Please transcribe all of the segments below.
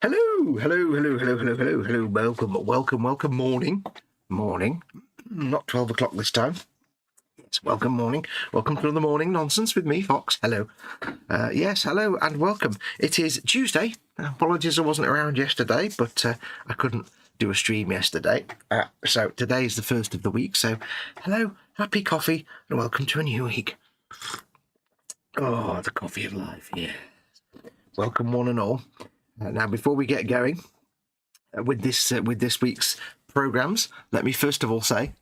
Hello, hello, hello, hello, hello, hello, hello. Welcome. Morning. Not 12 o'clock this time. Yes, welcome morning. Welcome to another morning nonsense with me, Fox. Hello. Yes, hello and welcome. It is Tuesday. Apologies I wasn't around yesterday, but I couldn't do a stream yesterday. So today is the first of the week. So hello, happy coffee, and welcome to a new week. Oh, the coffee of life, yeah. Welcome one and all. Now, before we get going with this week's programs, let me first of all say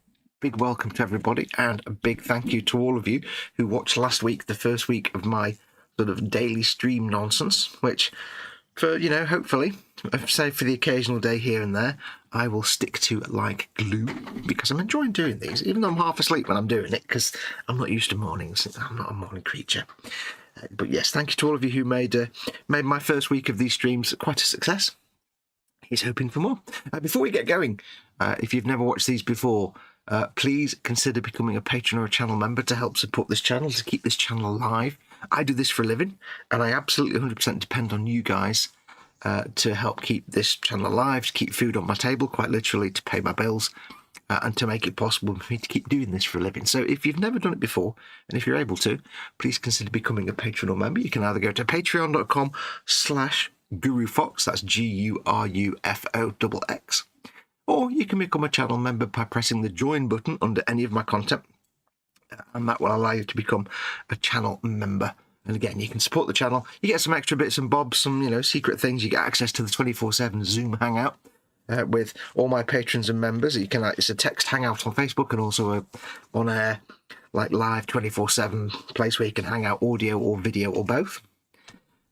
big welcome to everybody and a big thank you to all of you who watched last week, the first week of my sort of daily stream nonsense, which for, hopefully, save for the occasional day here and there, I will stick to like glue because I'm enjoying doing these, even though I'm half asleep when I'm doing it because I'm not used to mornings. I'm not a morning creature. But yes, thank you to all of you who made my first week of these streams quite a success. He's hoping for more. Before we get going, if you've never watched these before, please consider becoming a patron or a channel member to help support this channel, to keep this channel alive. I do this for a living, and I absolutely 100% depend on you guys to help keep this channel alive, to keep food on my table, quite literally, to pay my bills, and to make it possible for me to keep doing this for a living. So if you've never done it before, and if you're able to, please consider becoming a patron or member. You can either go to patreon.com/gurufoxx, that's GURUFOXX, or you can become a channel member by pressing the join button under any of my content, and that will allow you to become a channel member. And again, you can support the channel. You get some extra bits and bobs, some secret things. You get access to the 24/7 Zoom hangout with all my patrons and members. You can it's a text hangout on Facebook and also on air like live 24/7 place where you can hang out audio or video or both.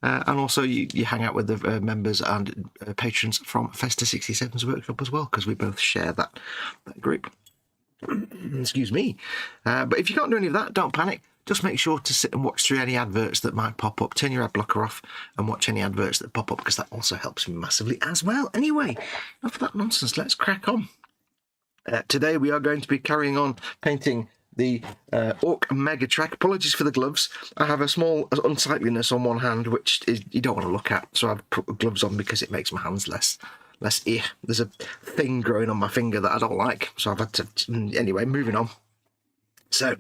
And also you hang out with the members and patrons from Festa 67's workshop as well, because we both share that group. Excuse me. But if you can't do any of that, don't panic. Just make sure to sit and watch through any adverts that might pop up. Turn your ad blocker off and watch any adverts that pop up, because that also helps me massively as well. Anyway, enough of that nonsense. Let's crack on. Today we are going to be carrying on painting the Ork Mega Track. Apologies for the gloves. I have a small unsightliness on one hand, which you don't want to look at. So I've put gloves on because it makes my hands less there's a thing growing on my finger that I don't like. So I've had to... Anyway, moving on. So...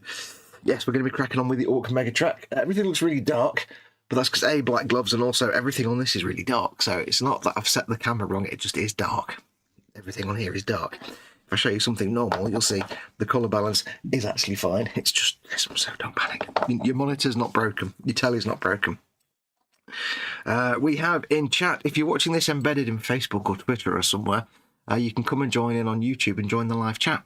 yes, we're going to be cracking on with the Ork Mega Track. Everything looks really dark, but that's because black gloves, and also everything on this is really dark. So it's not that I've set the camera wrong, it just is dark. Everything on here is dark. If I show you something normal, you'll see the colour balance is actually fine. It's just this, so don't panic. Your monitor's not broken. Your telly's not broken. We have in chat, if you're watching this embedded in Facebook or Twitter or somewhere, you can come and join in on YouTube and join the live chat.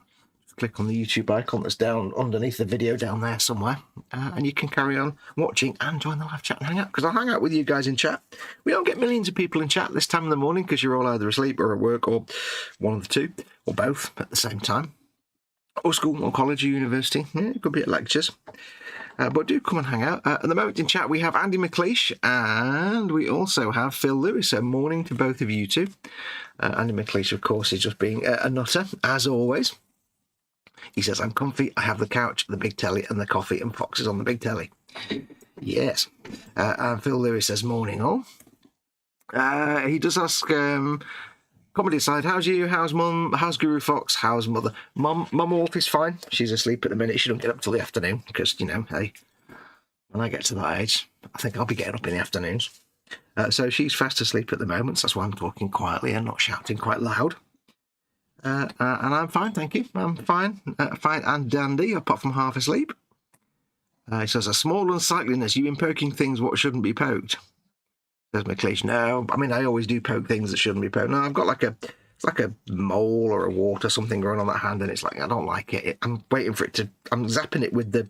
Click on the YouTube icon that's down underneath the video down there somewhere, and you can carry on watching and join the live chat and hang out, because I'll hang out with you guys in chat. We don't get millions of people in chat this time of the morning because you're all either asleep or at work, or one of the two, or both at the same time, or school or college or university. Yeah, it could be at lectures. But do come and hang out. At the moment in chat we have Andy McLeish and we also have Phil Lewis. So morning to both of you two. Andy McLeish, of course, is just being a nutter, as always. He says, I'm comfy, I have the couch, the big telly, and the coffee, and Fox is on the big telly. Yes. And Phil Lewis says, morning all. He does ask, comedy aside, how's you, how's mum, how's gurufoxx, how's mother? Mum Wolf is fine. She's asleep at the minute. She don't get up till the afternoon, because, hey, when I get to that age, I think I'll be getting up in the afternoons. So she's fast asleep at the moment, so that's why I'm talking quietly and not shouting quite loud. And I'm fine, thank you. I'm fine. Fine and dandy, apart from half asleep. He says, a small unsightliness, you been poking things what shouldn't be poked. Says McLeish, no, I mean, I always do poke things that shouldn't be poked. No, I've got it's like a mole or a wart or something growing on that hand, and it's like, I don't like it. I'm waiting for it to, I'm zapping it with the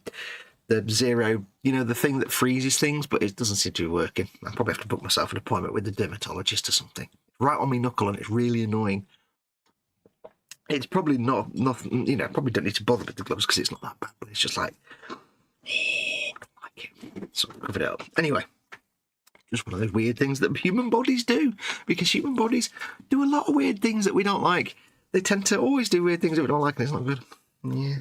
zero, the thing that freezes things, but it doesn't seem to be working. I probably have to book myself an appointment with the dermatologist or something. Right on my knuckle, and it's really annoying. It's probably nothing, probably don't need to bother with the gloves because it's not that bad, but it's just like, I don't like it. So I've covered it up. Anyway, just one of those weird things that human bodies do, because human bodies do a lot of weird things that we don't like. They tend to always do weird things that we don't like, and it's not good. Yeah.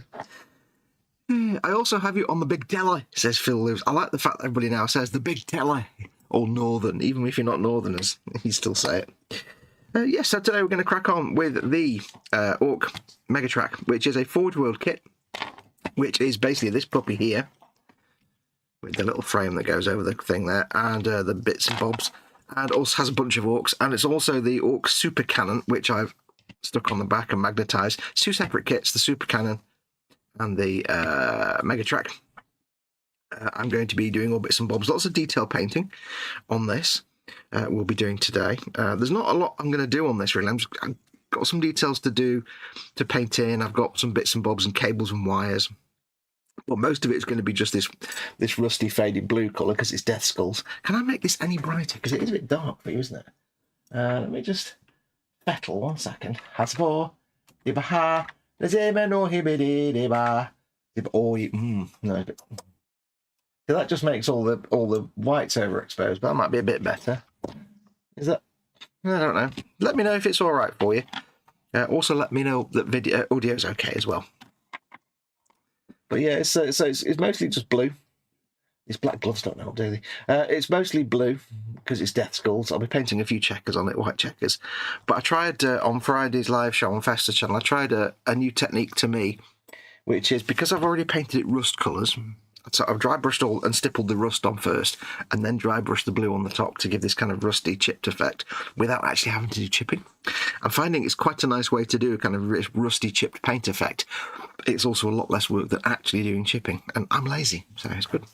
I also have you on the big telly, says Phil Lewis. I like the fact that everybody now says the big telly. or northern. Even if you're not northerners, you still say it. Yes, so today we're going to crack on with the Ork Megatrack, which is a Forge World kit, which is basically this puppy here, with the little frame that goes over the thing there, and the bits and bobs, and also has a bunch of Orks, and it's also the Ork Super Cannon, which I've stuck on the back and magnetised. It's 2 separate kits, the Super Cannon and the Megatrack. I'm going to be doing all bits and bobs, lots of detail painting on this. We'll be doing today. There's not a lot I'm going to do on this really. I've got some details to do to paint in. I've got some bits and bobs and cables and wires. But most of it is going to be just this rusty faded blue colour because it's Death Skulls. Can I make this any brighter? Because it is a bit dark for you, isn't it? Let me just fettle 1 second. Has for Ibaha. No, so that just makes all the whites overexposed, but that might be a bit better. Is that? I don't know. Let me know if it's all right for you. Also, let me know that audio is okay as well. But yeah, it's mostly just blue. These black gloves don't help, do they? It's mostly blue because it's Death Skulls. I'll be painting a few checkers on it, white checkers. But I tried on Friday's live show on Festa channel. I tried a new technique to me, which is because I've already painted it rust colours. So I've dry brushed all and stippled the rust on first, and then dry brushed the blue on the top to give this kind of rusty chipped effect without actually having to do chipping. I'm finding it's quite a nice way to do a kind of rusty chipped paint effect. It's also a lot less work than actually doing chipping, and I'm lazy, so it's good.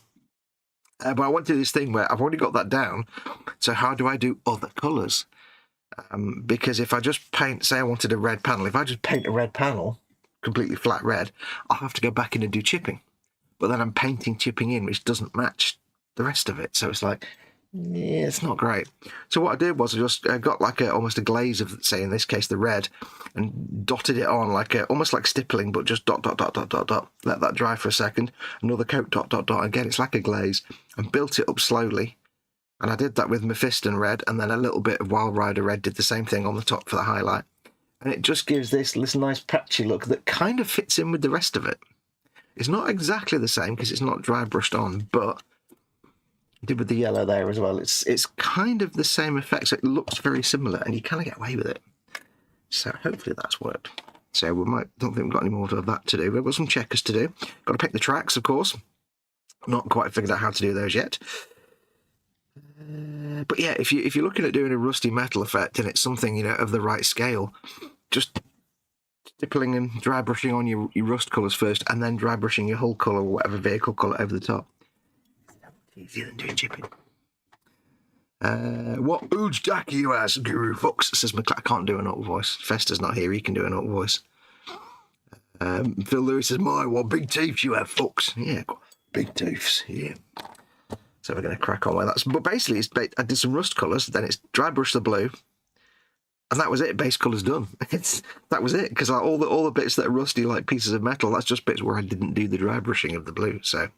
But I want to do this thing where I've already got that down, so how do I do other colours? Because if I just paint, say I wanted a red panel, if I just paint a red panel, completely flat red, I'll have to go back in and do chipping. But then I'm painting chipping in, which doesn't match the rest of it. So it's like, yeah, it's not great. So what I did was I just got like almost a glaze of, say in this case, the red, and dotted it on like almost like stippling, but just dot, dot, dot, dot, dot, dot. Let that dry for a second. Another coat, dot, dot, dot. Again, it's like a glaze. And built it up slowly. And I did that with Mephiston red, and then a little bit of Wild Rider red, did the same thing on the top for the highlight. And it just gives this nice patchy look that kind of fits in with the rest of it. It's not exactly the same because it's not dry brushed on, but I did with the yellow there as well. It's kind of the same effect, so it looks very similar, and you kind of get away with it. So hopefully that's worked. So don't think we've got any more of that to do. We've got some checkers to do. Got to pick the tracks, of course. Not quite figured out how to do those yet. But yeah, if you're looking at doing a rusty metal effect and it's something of the right scale, just stippling and dry brushing on your rust colours first, and then dry brushing your hull colour or whatever vehicle colour over the top. It's easier than doing chipping. What ooge dack you as, gurufoxx, says McCla. I can't do an Ork voice. Festa's not here, he can do an Ork voice. Phil Lewis says, what big teeth you have, Fox. Yeah, got big teeths, yeah. So we're going to crack on with that. But basically, I did some rust colours, then it's dry brush the blue, and that was it. Base colour's done. That was it, because all the bits that are rusty like pieces of metal, that's just bits where I didn't do the dry brushing of the blue. So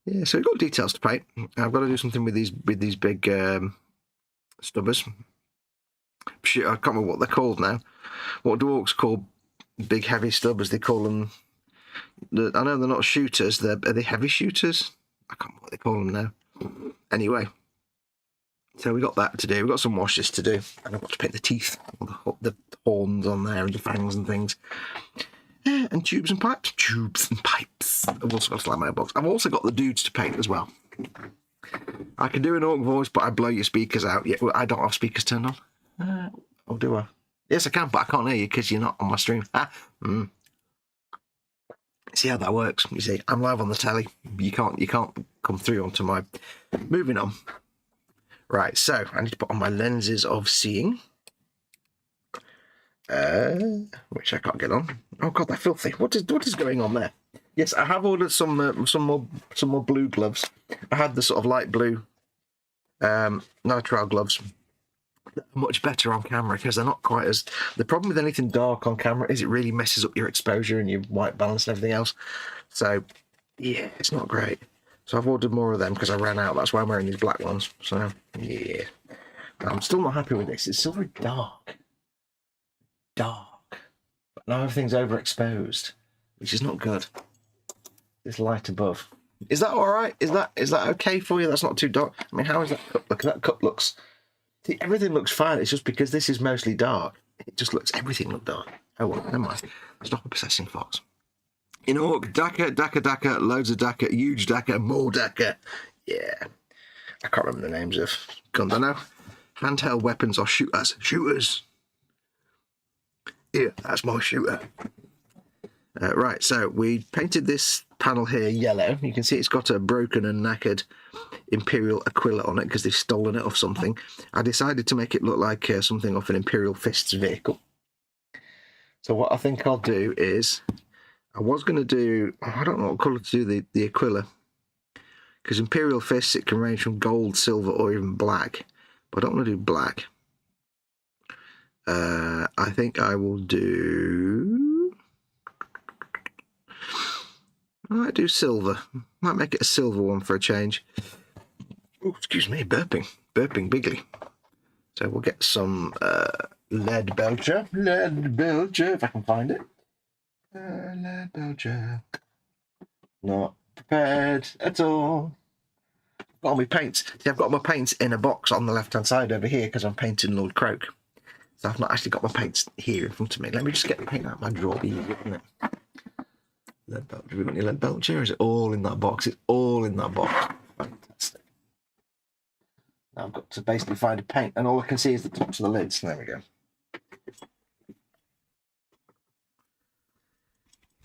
yeah, so we've got details to paint. I've got to do something with these big stubbers. Shit, I can't remember what they're called now. What do Orks call big heavy stubbers? They call them. I know they're not shooters. Are they heavy shooters? I can't remember what they call them now. Anyway. So we got that to do. We've got some washes to do, and I've got to paint the teeth, the horns on there, and the fangs and things, and tubes and pipes. Tubes and pipes. I've also got a slime box. I've also got the dudes to paint as well. I can do an Ork voice, but I blow your speakers out. Yeah, well, I don't have speakers turned on. Or do I? Yes, I can, but I can't hear you because you're not on my stream. See how that works? You see, I'm live on the telly. You can't come through onto my. Moving on. Right, so I need to put on my lenses of seeing, which I can't get on. Oh god, they're filthy. What is going on there? Yes, I have ordered some more blue gloves. I had the sort of light blue nitrile gloves. They're much better on camera because they're not quite as. The problem with anything dark on camera is it really messes up your exposure and your white balance and everything else. So yeah, it's not great. So I've ordered more of them because I ran out. That's why I'm wearing these black ones. So, yeah. I'm still not happy with this. It's still very dark. But now everything's overexposed, which is not good. This light above. Is that all right? Is that okay for you? That's not too dark. I mean, how is that cup? Look, that cup looks... See, everything looks fine. It's just because this is mostly dark. It just looks... Everything looks dark. Oh, well, never mind. Stop obsessing, Fox. In Ork, Daka, loads of Daka, huge Daka, more Daka. Yeah. I can't remember the names of guns. I know handheld weapons are shooters. Shooters. Yeah, that's my shooter. Right, so we painted this panel here yellow. You can see it's got a broken and knackered Imperial Aquila on it because they've stolen it off something. I decided to make it look like something off an Imperial Fists vehicle. So what I think I'll do is, I was going to do, I don't know what colour to do the Aquila. Because Imperial Fists, it can range from gold, silver, or even black. But I don't want to do black. I think I will do... I might do silver. Might make it a silver one for a change. Oh, excuse me, burping bigly. So we'll get some lead belcher, if I can find it. Lead belcher. Not prepared at all. Got all my paints. See, I've got my paints in a box on the left-hand side over here because I'm painting Lord Croak. So I've not actually got my paints here in front of me. Let me just get the paint out of my drawer. Isn't it? Lead belcher. Have we got any lead belcher? Or is it all in that box? It's all in that box. Fantastic. Now I've got to basically find a paint, and all I can see is the tops of the lids. There we go.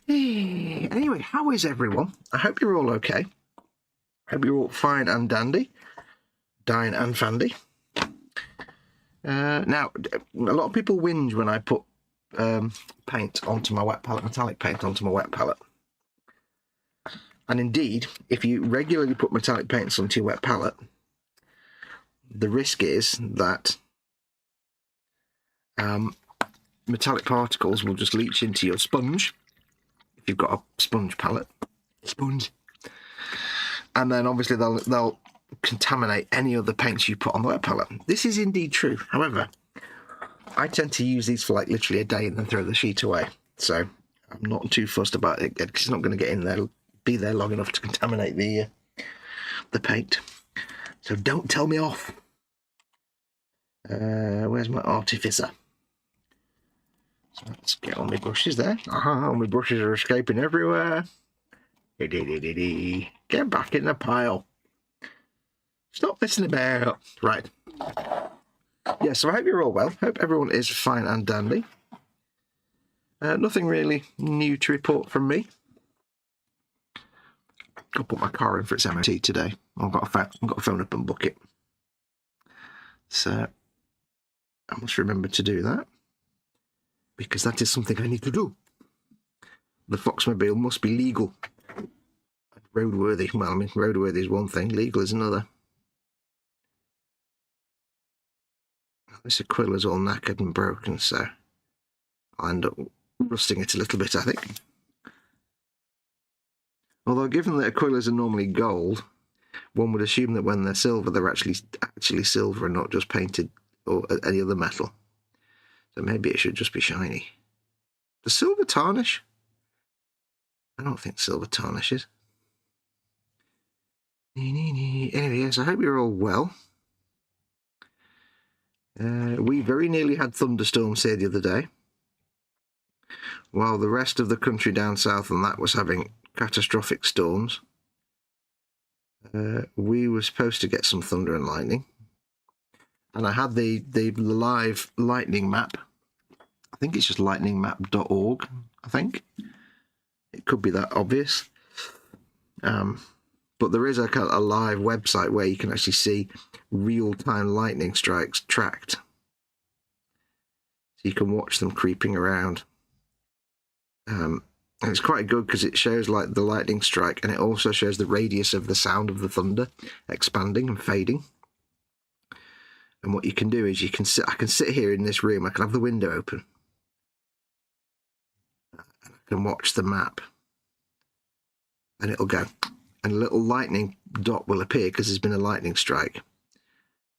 Anyway, how is everyone? I hope you're all okay. I hope you're all fine and dandy. Dine and fandy. Now, a lot of people whinge when I put paint onto my wet palette, metallic paint onto my wet palette. And indeed, if you regularly put metallic paints onto your wet palette, the risk is that metallic particles will just leach into your sponge, if you've got a sponge palette. Sponge. And then obviously they'll contaminate any other paints you put on the wet palette. This is indeed true. However, I tend to use these for like literally a day and then throw the sheet away. So I'm not too fussed about it because it's not going to get in there, be there long enough to contaminate the paint. So don't tell me off. Where's my artificer? So let's get all my brushes there. All my brushes are escaping everywhere. Get back in the pile. Stop messing about. Right. Yeah, so I hope you're all well. Hope everyone is fine and dandy. Nothing really new to report from me. I'll put my car in for its MOT today. I've got to phone up and book it. So I must remember to do that, because that is something I need to do. The Foxmobile must be legal. Roadworthy. Well, I mean, roadworthy is one thing, legal is another. This Aquila's all knackered and broken, so I'll end up rusting it a little bit, I think. Although, given that Aquilas are normally gold, one would assume that when they're silver, they're actually silver and not just painted or any other metal. So maybe it should just be shiny. Does silver tarnish? I don't think silver tarnishes. Anyway, yes, I hope you're all well. We very nearly had thunderstorms here the other day, while the rest of the country down south and that was having catastrophic storms. We were supposed to get some thunder and lightning, and I had the live lightning map. I think it's just lightningmap.org. I think it could be that obvious. But there is a live website where you can actually see real-time lightning strikes tracked. So you can watch them creeping around. And it's quite good because it shows like the lightning strike, and it also shows the radius of the sound of the thunder expanding and fading. And what you can do is I can sit here in this room, I can have the window open, and I can watch the map, and it'll go. And a little lightning dot will appear because there's been a lightning strike.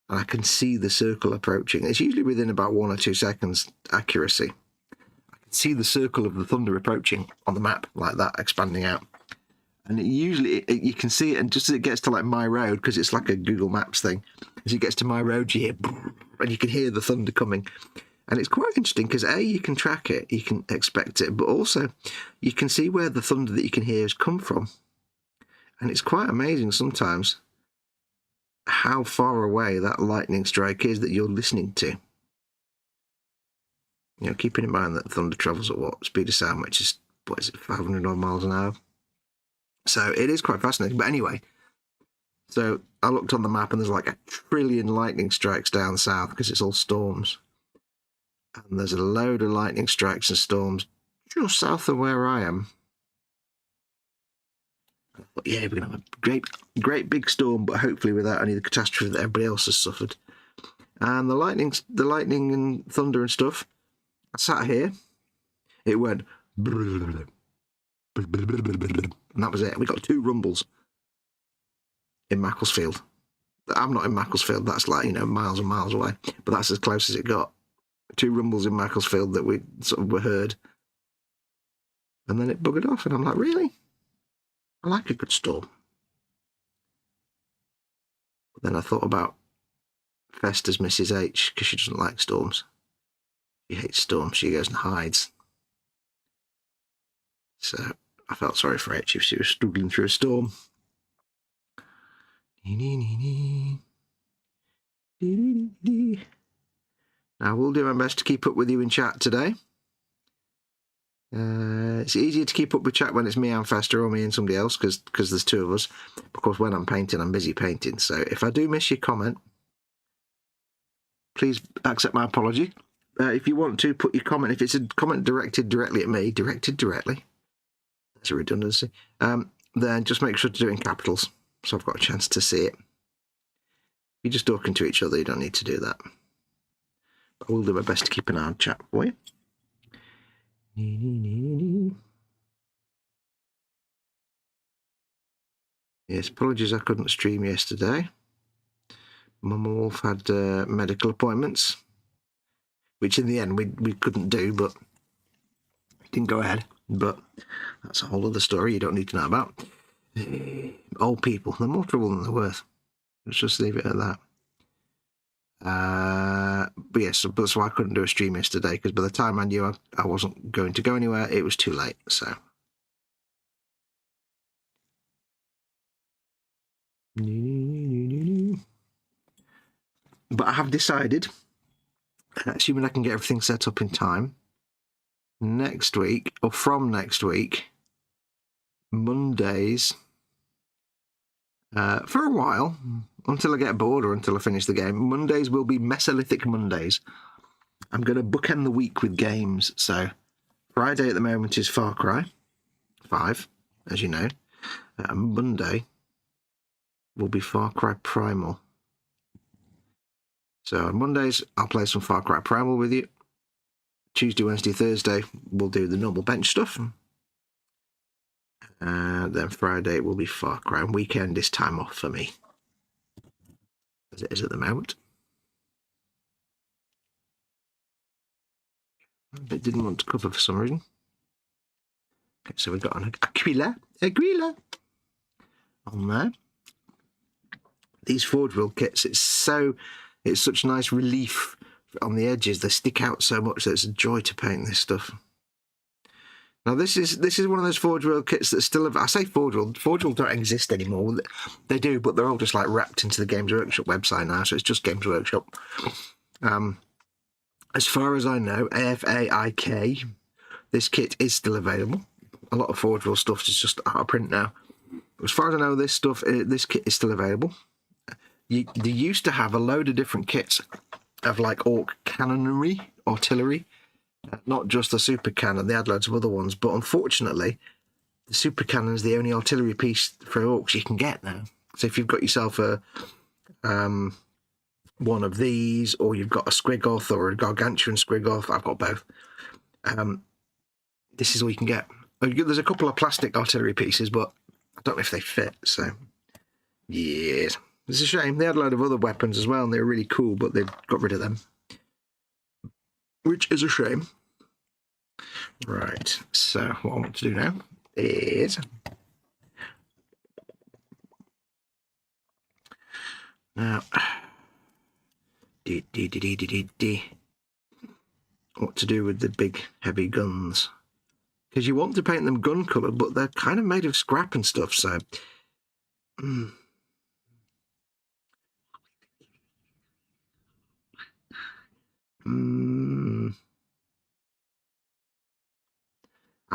And I can see the circle approaching. It's usually within about 1 or 2 seconds accuracy. I can see the circle of the thunder approaching on the map like that, expanding out. And usually you can see it, and just as it gets to like my road, because it's like a Google Maps thing, as it gets to my road, you hear, and you can hear the thunder coming. And it's quite interesting because A, you can track it, you can expect it, but also you can see where the thunder that you can hear has come from. And it's quite amazing sometimes how far away that lightning strike is that you're listening to. You know, keeping in mind that thunder travels at what speed of sound, which is, what is it, 500 odd miles an hour? So it is quite fascinating. But anyway, so I looked on the map and there's like 1 trillion lightning strikes down south because it's all storms. And there's a load of lightning strikes and storms just south of where I am. But yeah, we're going to have a great big storm, but hopefully without any of the catastrophe that everybody else has suffered. And the lightning and thunder and stuff, I sat here, it went, and that was it. We got 2 rumbles in Macclesfield. I'm not in Macclesfield, that's like, you know, miles and miles away, but that's as close as it got. 2 rumbles in Macclesfield that we sort of were heard. And then it buggered off, and I'm like, really? I like a good storm. But then I thought about Festa's Mrs. H, because she doesn't like storms. She hates storms, she goes and hides. So I felt sorry for H if she was struggling through a storm. Now, I will do my best to keep up with you in chat today. It's easier to keep up with chat when it's me and Festa or me and somebody else, because there's 2 of us. Because when I'm painting, I'm busy painting. So if I do miss your comment, please accept my apology. If you want to, put your comment. If it's a comment directed directly at me, that's a redundancy, then just make sure to do it in capitals, so I've got a chance to see it. If you're just talking to each other, you don't need to do that. But I will do my best to keep an eye on chat for you. Yes, apologies I couldn't stream yesterday. Mum and Wolf had medical appointments, which in the end we couldn't do, but it didn't go ahead. But that's a whole other story you don't need to know about. Old people, they're more trouble than they're worth. Let's just leave it at that. But yes, so I couldn't do a stream yesterday because by the time I knew I wasn't going to go anywhere, it was too late. So but I have decided, assuming I can get everything set up in time, next week, or from next week, Mondays, for a while, until I get bored or until I finish the game, Mondays will be Mesolithic Mondays. I'm going to bookend the week with games. So Friday at the moment is Far Cry 5, as you know. Monday will be Far Cry Primal. So on Mondays, I'll play some Far Cry Primal with you. Tuesday, Wednesday, Thursday, we'll do the normal bench stuff. And then Friday will be Far Cry. And weekend is time off for me, as it is at the moment. It didn't want to cover for some reason. Okay, so we've got an Aquila on there. These Forge World kits, it's such nice relief on the edges. They stick out so much that it's a joy to paint this stuff. Now this is one of those Forge World kits that's still, I say Forge World don't exist anymore. They do, but they're all just like wrapped into the Games Workshop website now, so it's just Games Workshop. As far as I know, AFAIK, this kit is still available. A lot of Forge World stuff is just out of print now. As far as I know, this kit is still available. They used to have a load of different kits of like Ork cannonry, artillery, not just the super cannon. They had loads of other ones, but unfortunately, the super cannon is the only artillery piece for Orks you can get now. So if you've got yourself a one of these, or you've got a Squiggoth or a Gargantuan Squiggoth, I've got both. This is all you can get. There's a couple of plastic artillery pieces, but I don't know if they fit. So yes. It's a shame. They had a load of other weapons as well, and they were really cool, but they've got rid of them, which is a shame. Right, so what I want to do now is Now, what to do with the big heavy guns? Because you want to paint them gun coloured, but they're kind of made of scrap and stuff, so... I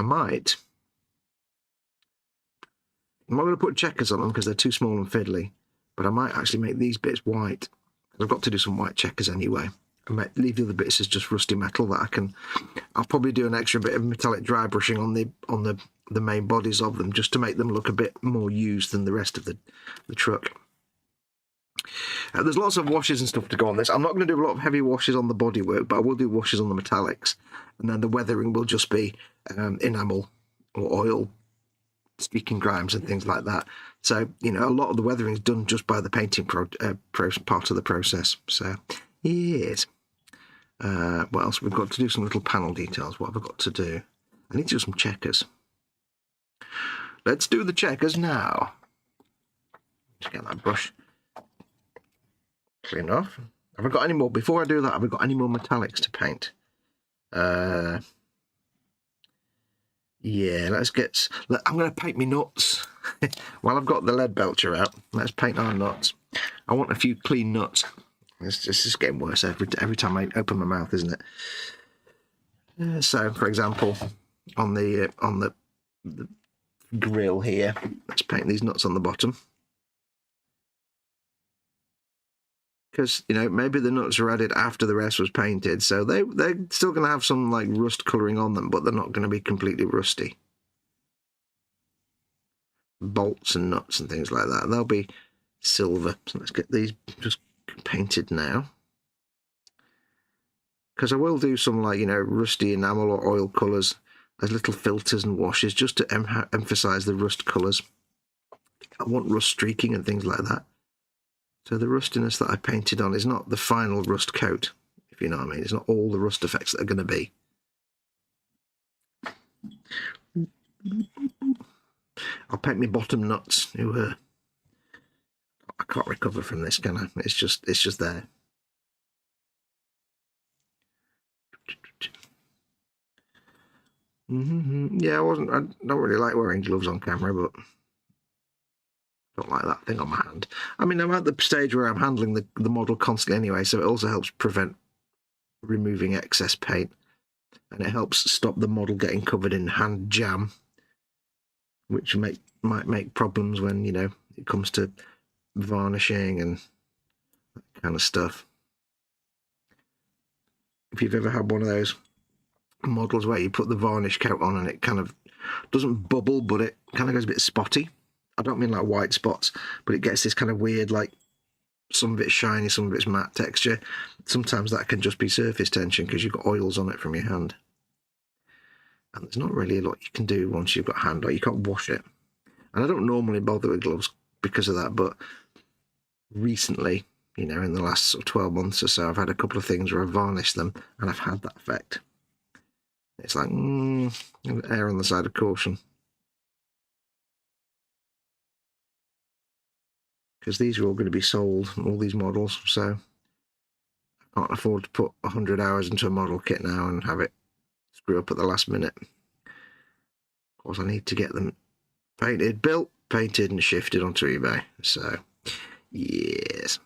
might. I'm not going to put checkers on them because they're too small and fiddly, but I might actually make these bits white. I've got to do some white checkers anyway. I might leave the other bits as just rusty metal that I can... I'll probably do an extra bit of metallic dry brushing on the main bodies of them, just to make them look a bit more used than the rest of the truck. There's lots of washes and stuff to go on this. I'm not going to do a lot of heavy washes on the bodywork, but I will do washes on the metallics. And then the weathering will just be enamel or oil, streaking grimes and things like that. So, you know, a lot of the weathering is done just by the painting part of the process. So, yes. What else? We've got to do some little panel details. What have I got to do? I need to do some checkers. Let's do the checkers now. Just get that brush cleaned off. Have I got any more? Before I do that, have I got any more metallics to paint? Yeah, let's get... I'm going to paint my nuts. While I've got the lead belcher out, let's paint our nuts. I want a few clean nuts. It's just getting worse every time I open my mouth, isn't it? So, for example, on the grill here, let's paint these nuts on the bottom. Because, you know, maybe the nuts were added after the rest was painted, so they're still going to have some, like, rust colouring on them, but they're not going to be completely rusty. Bolts and nuts and things like that, they'll be silver. So let's get these just painted now. Because I will do some, like, you know, rusty enamel or oil colours as little filters and washes, just to emphasise the rust colours. I want rust streaking and things like that. So the rustiness that I painted on is not the final rust coat, if you know what I mean. It's not all the rust effects that are going to be. I'll paint my bottom nuts. I can't recover from this, can I? It's just there. Yeah, I don't really like wearing gloves on camera, but don't like that thing on my hand. I mean, I'm at the stage where I'm handling the model constantly anyway, so it also helps prevent removing excess paint, and it helps stop the model getting covered in hand jam, which might make problems when, you know, it comes to varnishing and that kind of stuff. If you've ever had one of those models where you put the varnish coat on and it kind of doesn't bubble, but it kind of goes a bit spotty. I don't mean like white spots, but it gets this kind of weird, like, some of it's shiny, some of it's matte texture. Sometimes that can just be surface tension because you've got oils on it from your hand. And there's not really a lot you can do once you've got hand oil. You can't wash it. And I don't normally bother with gloves because of that, but recently, you know, in the last sort of 12 months or so, I've had a couple of things where I've varnished them and I've had that effect. It's like, err on the side of caution. Because these are all going to be sold, all these models, so I can't afford to put 100 hours into a model kit now and have it screw up at the last minute. Of course, I need to get them painted, built, painted and shifted onto eBay. So, yes.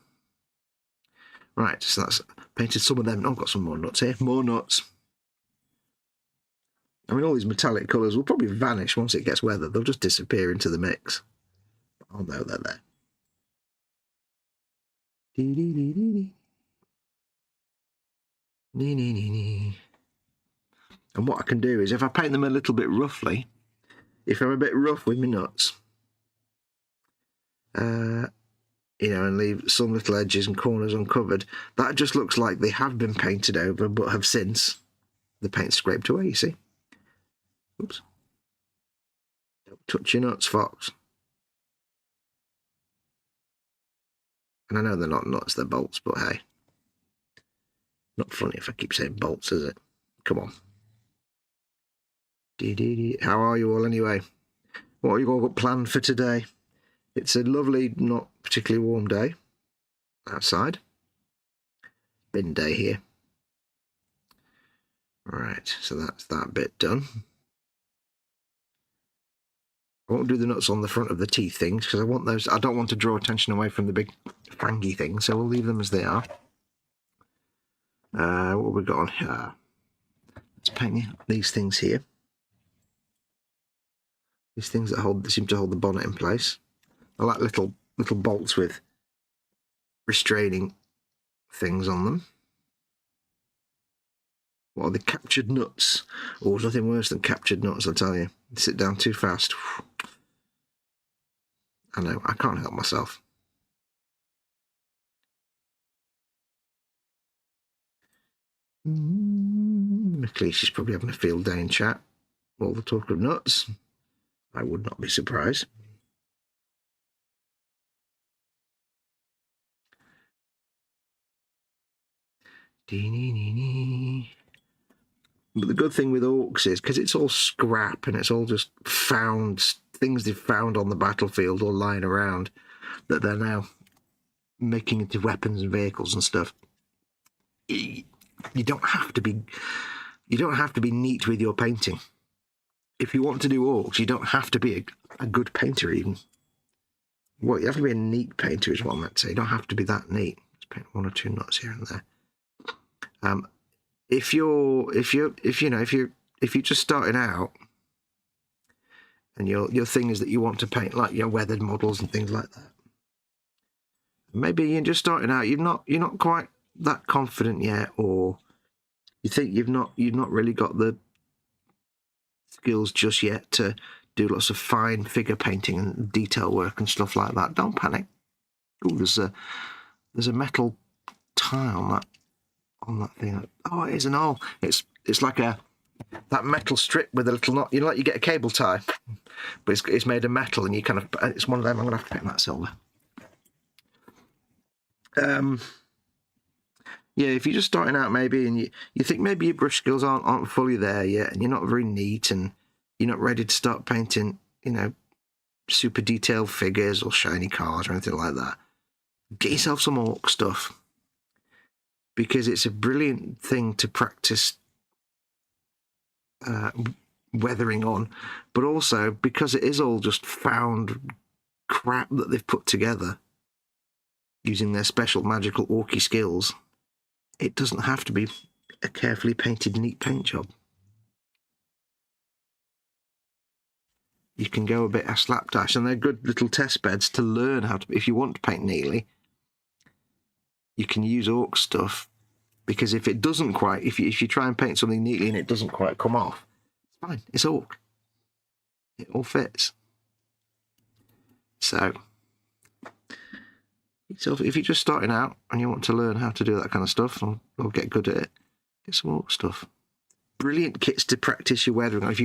Right, so that's painted some of them. I've got some more nuts here. More nuts. I mean, all these metallic colours will probably vanish once it gets weathered. They'll just disappear into the mix. I'll know they're there. And what I can do is, if I paint them a little bit roughly, if I'm a bit rough with my nuts, you know, and leave some little edges and corners uncovered, that just looks like they have been painted over, but have since the paint scraped away, you see. Oops. Don't touch your nuts, Fox. And I know they're not nuts, they're bolts, but hey. Not funny if I keep saying bolts, is it? Come on. How are you all anyway? What have you all got planned for today? It's a lovely, not particularly warm day. outside. Bin day here. Right, so that's that bit done. I won't do the nuts on the front of the teeth things because I want those. I don't want to draw attention away from the big fangy thing, so we'll leave them as they are. What have we got on here? Let's paint these things here. These things that seem to hold the bonnet in place. I like little bolts with restraining things on them. What are the captured nuts? Oh, there's nothing worse than captured nuts, I'll tell you. You sit down too fast. I know, I can't help myself. McLeish is probably having a field day in chat. All the talk of nuts. I would not be surprised. But the good thing with Orks is, because it's all scrap and it's all just things they've found on the battlefield or lying around, that they're now making into weapons and vehicles and stuff. You don't have to be neat with your painting. If you want to do Orks, you don't have to be a good painter even. Well, you have to be a neat painter is what I meant to say. You don't have to be that neat. Let's paint one or two nuts here and there. If you're just starting out and your thing is that you want to paint like your weathered models and things like that, maybe you're just starting out, you're not quite that confident yet, or you think you've not really got the skills just yet to do lots of fine figure painting and detail work and stuff like that. Don't panic. Ooh, there's a metal tie on that thing. Oh, it is an hole. It's like that metal strip with a little knot. You know, like you get a cable tie, but it's made of metal, and you kind of, it's one of them. I'm gonna have to paint that silver. Yeah, if you're just starting out maybe, and you think maybe your brush skills aren't fully there yet, and you're not very neat, and you're not ready to start painting, super detailed figures or shiny cars or anything like that, get yourself some Orc stuff, because it's a brilliant thing to practice weathering on, but also because it is all just found crap that they've put together using their special magical orky skills. It doesn't have to be a carefully painted, neat paint job. You can go a bit slapdash, and they're good little test beds to learn how to. If you want to paint neatly, you can use Orc stuff, because if it doesn't quite, if you try and paint something neatly and it doesn't quite come off, it's fine. It's Orc. It all fits. So if you're just starting out and you want to learn how to do that kind of stuff or get good at it, get some Orc stuff. Brilliant kits to practice your weathering. If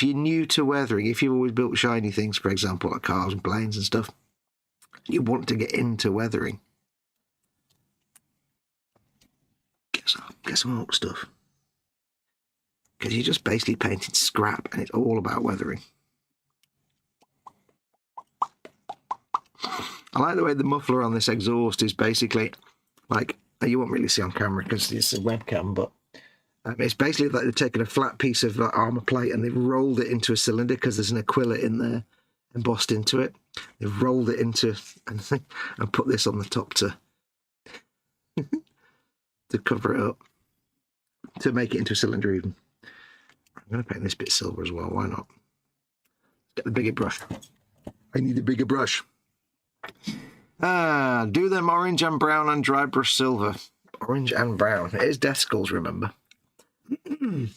you're new to weathering, if you've always built shiny things, for example, like cars and planes and stuff, you want to get into weathering, get some Orc stuff. Because you're just basically painting scrap and it's all about weathering. I like the way the muffler on this exhaust is basically like, you won't really see on camera because it's a webcam, but it's basically like they've taken a flat piece of armor plate and they've rolled it into a cylinder, because there's an Aquila in there embossed into it. They've rolled it into and put this on the top to cover it up, to make it into a cylinder even. I'm going to paint this bit silver as well, why not? Get the bigger brush. I need a bigger brush. Do them orange and brown and dry brush silver. Orange and brown. It is Death Skulls, remember. And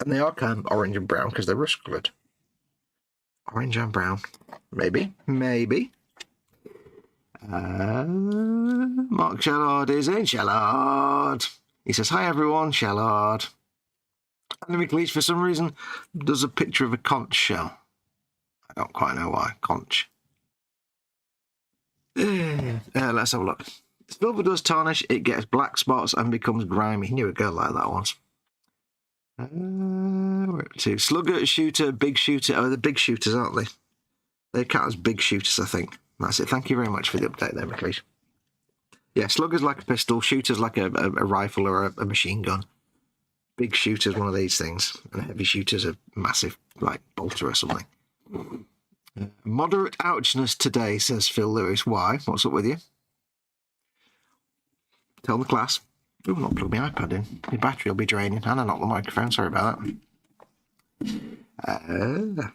they are kind of orange and brown because they're rust coloured. Orange and brown. Maybe. Mark Shellard is in. Shellard. He says, hi everyone, Shellard. And McLeish, for some reason, does a picture of a conch shell. I don't quite know why. Conch. Let's have a look. Silver does tarnish, it gets black spots and becomes grimy. Knew a girl like that once. We're up to slugger, shooter, big shooter. Oh, the big shooters, aren't they? They count as big shooters, I think. That's it. Thank you very much for the update there, McLeish. Yeah, slugger's like a pistol, shooter's like a rifle or a machine gun. Big shooter's one of these things, and heavy shooter's a massive, like, bolter or something. Moderate ouchness today, says Phil Lewis. Why? What's up with you? Tell the class. Oh, not plug my iPad in. My battery will be draining. And I knocked the microphone. Sorry about that.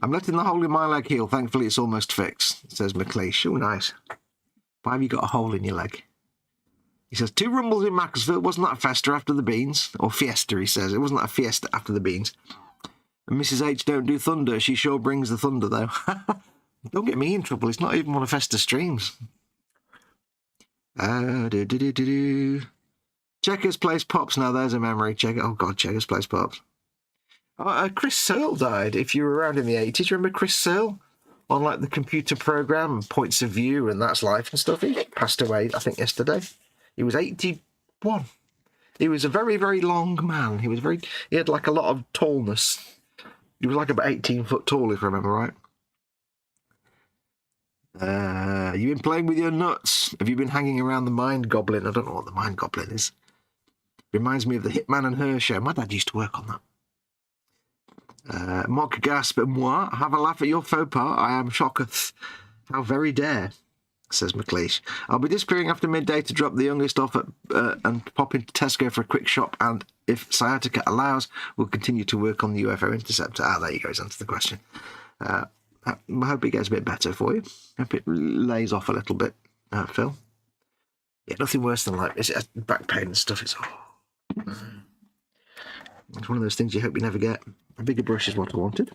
I'm letting the hole in my leg heal. Thankfully, it's almost fixed, says McLeish. Oh, nice. Why have you got a hole in your leg? He says, 2 rumbles in Macclesfield. Wasn't that a festa after the beans? Or fiesta, he says. It wasn't that a fiesta after the beans. And Mrs. H don't do thunder. She sure brings the thunder, though. Don't get me in trouble. It's not even one of Festa's streams. Checkers plays Pops. Now there's a memory. Oh, God, Checkers plays Pops. Chris Searle died. If you were around in the 80s, remember Chris Searle? On, like, the computer program and Points of View and That's Life and stuff. He passed away, I think, yesterday. He was 81. He was a very, very long man. He had, like, a lot of tallness. He was, like, about 18 foot tall, if I remember right. You've been playing with your nuts. Have you been hanging around the Mind Goblin? I don't know what the Mind Goblin is. Reminds me of the Hitman and Her show. My dad used to work on that. Mock gasp and moi. Have a laugh at your faux pas. I am shocketh. How very dare, says McLeish. I'll be disappearing after midday to drop the youngest off and pop into Tesco for a quick shop, and if sciatica allows, we'll continue to work on the UFO interceptor. There you go, he's answered the question. I hope it gets a bit better for you. I hope it lays off a little bit, Phil. Yeah, nothing worse than, like, back pain and stuff. It's one of those things you hope you never get. A bigger brush is what I wanted.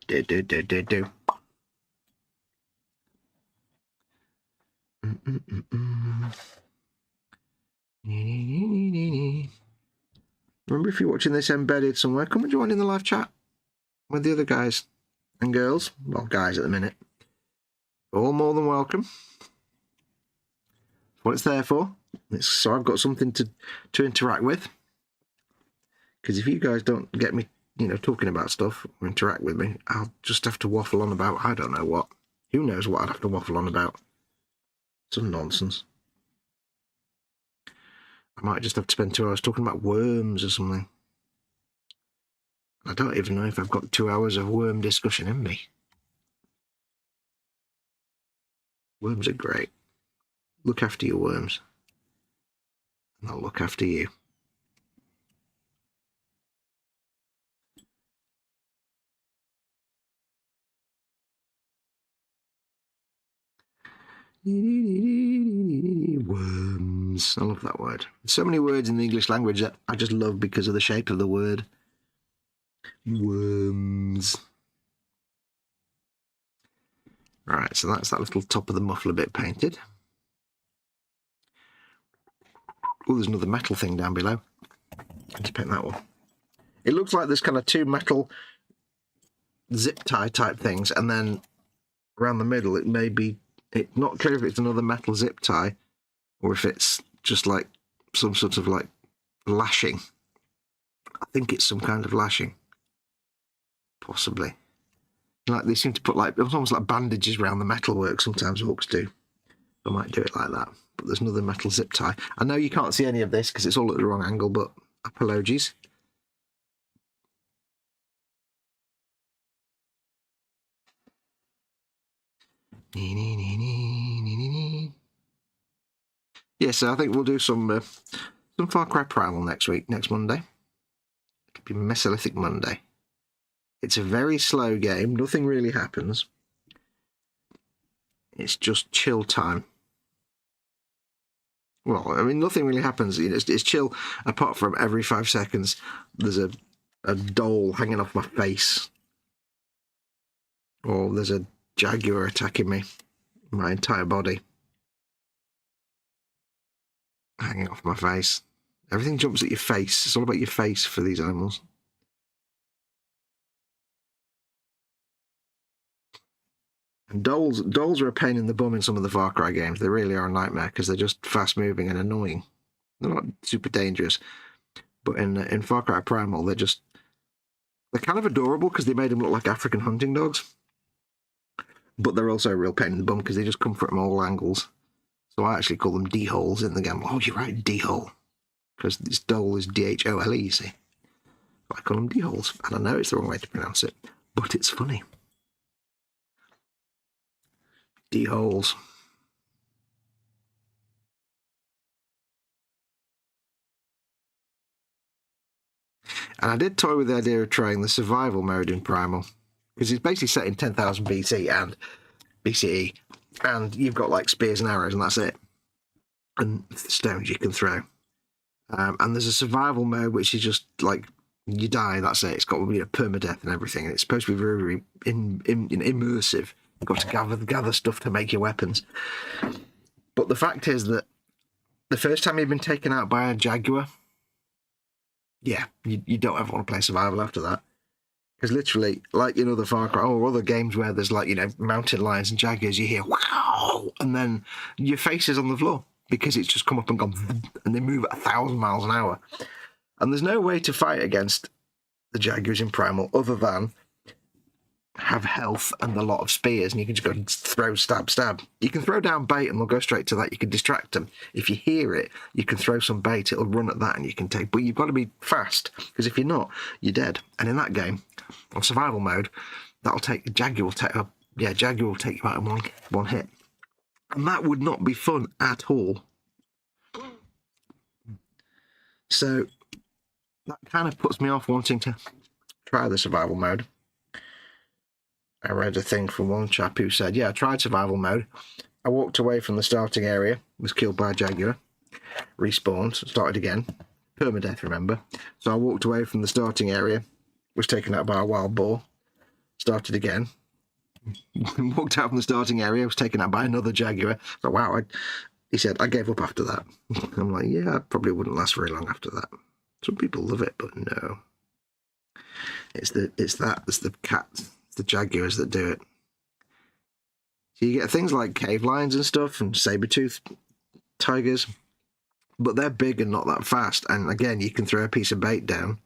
Do. Remember, if you're watching this embedded somewhere, come and join in the live chat with the other guys and girls. Well, guys at the minute. All more than welcome. That's what it's there for. So I've got something to interact with. Because if you guys don't get me, talking about stuff or interact with me, I'll just have to waffle on about I don't know what. Who knows what I'd have to waffle on about? Some nonsense. I might just have to spend 2 hours talking about worms or something. I don't even know if I've got 2 hours of worm discussion in me. Worms are great. Look after your worms. And I'll look after you. Worms. I love that word. There's so many words in the English language that I just love because of the shape of the word. Worms. Right, so that's that little top of the muffler bit painted. Oh, there's another metal thing down below. Let's paint that one. It looks like there's kind of 2 metal zip tie type things, and then around the middle it may be, it's not clear if it's another metal zip tie or if it's just like some sort of like lashing. I think it's some kind of lashing. Possibly. Like they seem to put like, it's almost like bandages around the metalwork sometimes Orks do. I might do it like that. But there's another metal zip tie. I know you can't see any of this because it's all at the wrong angle, but apologies. Yeah, so I think we'll do some Far Cry Primal next Monday. It'll be Mesolithic Monday. It's a very slow game. Nothing really happens. It's just chill time. Well, I mean, nothing really happens. It's chill, apart from every 5 seconds, there's a doll hanging off my face. Or there's a jaguar attacking me. My entire body. Hanging off my face. Everything jumps at your face. It's all about your face for these animals. And dolls are a pain in the bum in some of the Far Cry games. They really are a nightmare because they're just fast-moving and annoying. They're not super dangerous. But in Far Cry Primal, they're kind of adorable because they made them look like African hunting dogs. But they're also a real pain in the bum because they just come from all angles. So I actually call them D-holes in the game. Oh, you're right, D-hole. Because this dole is D-H-O-L-E, you see. I call them D-holes. And I know it's the wrong way to pronounce it, but it's funny. D-holes. And I did toy with the idea of trying the survival mode in Primal, because it's basically set in 10,000 BC and BCE, and you've got like spears and arrows, and that's it, and stones you can throw. And there's a survival mode which is just like you die, that's it. It's got permadeath and everything, and it's supposed to be very, very immersive. You've got to gather stuff to make your weapons. But the fact is that the first time you've been taken out by a jaguar, yeah, you don't ever want to play survival after that. Because literally, like in other Far Cry or other games where there's like, mountain lions and jaguars, you hear, wow, and then your face is on the floor because it's just come up and gone, and they move at 1,000 miles an hour. And there's no way to fight against the jaguars in Primal other than have health and a lot of spears, and you can just go and throw, stab, stab. You can throw down bait and they'll go straight to that. You can distract them. If you hear it, you can throw some bait, it'll run at that and you can take, but you've got to be fast, because if you're not, you're dead. And in that game, on survival mode, jaguar will take you out in one hit. And that would not be fun at all. So that kind of puts me off wanting to try the survival mode. I read a thing from one chap who said, yeah, I tried survival mode. I walked away from the starting area, was killed by a jaguar, respawned, started again. Permadeath, remember? So I walked away from the starting area, was taken out by a wild boar, started again. Walked out from the starting area, was taken out by another jaguar. So wow, he said, I gave up after that. I'm like, yeah, I probably wouldn't last very long after that. Some people love it, but no. It's the cats. The jaguars that do it. So you get things like cave lions and stuff and saber-toothed tigers, but they're big and not that fast. And again, you can throw a piece of bait down,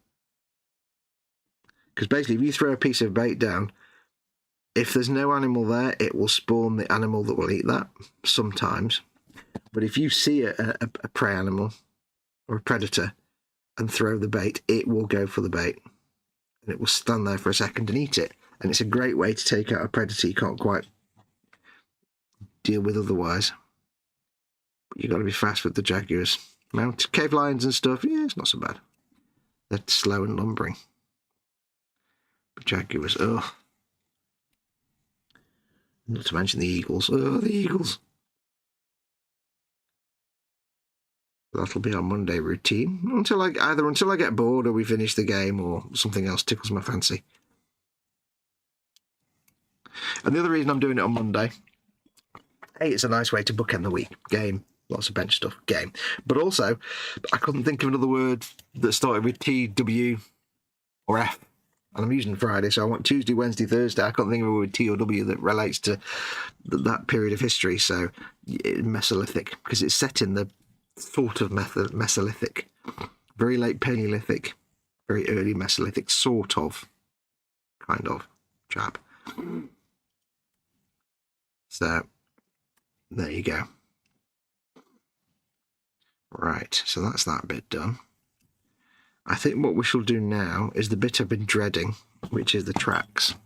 because basically if you throw a piece of bait down, if there's no animal there, it will spawn the animal that will eat that sometimes. But if you see a prey animal or a predator and throw the bait, it will go for the bait and it will stand there for a second and eat it. And it's a great way to take out a predator you can't quite deal with otherwise. But you've got to be fast with the jaguars. Cave lions and stuff, yeah, it's not so bad. They're slow and lumbering. But jaguars, oh. Not to mention the eagles. Oh, the eagles. That'll be our Monday routine. Until I get bored or we finish the game or something else tickles my fancy. And the other reason I'm doing it on Monday, it's a nice way to bookend the week. Game, lots of bench stuff, game. But also, I couldn't think of another word that started with T, W, or F. And I'm using Friday, so I want Tuesday, Wednesday, Thursday. I can't think of a word T or W that relates to that period of history. So, Mesolithic, because it's set in the sort of Mesolithic. Very late Paleolithic, very early Mesolithic, sort of, kind of, chap. So, there you go. Right, so that's that bit done. I think what we shall do now is the bit I've been dreading, which is the tracks.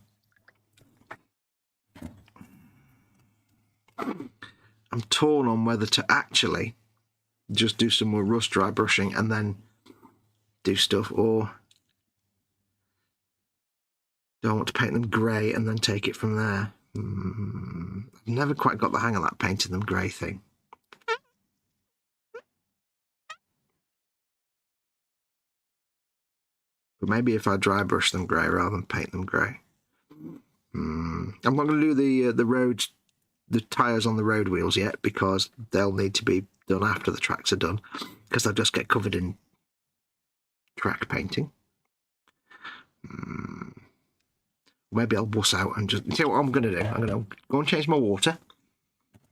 I'm torn on whether to actually just do some more rust dry brushing and then do stuff, or do I want to paint them grey and then take it from there? I've never quite got the hang of that painting them grey thing. But maybe if I dry brush them grey rather than paint them grey. I'm not going to do the roads, the tyres on the road wheels yet, because they'll need to be done after the tracks are done, because they'll just get covered in track painting. Maybe I'll wuss out and just see what I'm going to do. I'm going to go and change my water.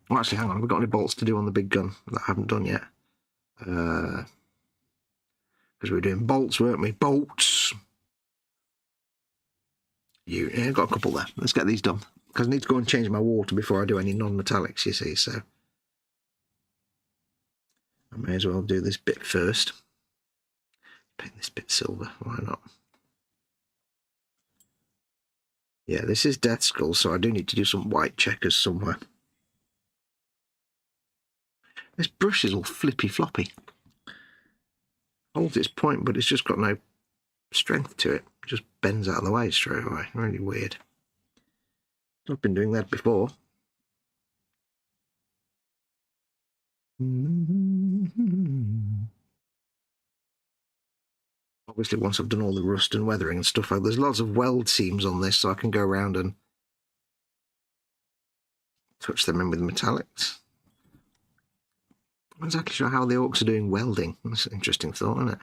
Well, actually, hang on. Have we got any bolts to do on the big gun that I haven't done yet? Because we were doing bolts, weren't we? Bolts. Yeah, I've got a couple there. Let's get these done. Because I need to go and change my water before I do any non-metallics, you see, so. I may as well do this bit first. Paint this bit silver, why not? Yeah, this is Death Skull, so I do need to do some white checkers somewhere. This brush is all flippy floppy. Holds its point, but it's just got no strength to it. It just bends out of the way straight away. Really weird. I've been doing that before. Obviously, once I've done all the rust and weathering and stuff, there's lots of weld seams on this, so I can go around and touch them in with metallics. I'm not exactly sure how the Orks are doing welding. That's an interesting thought, isn't it?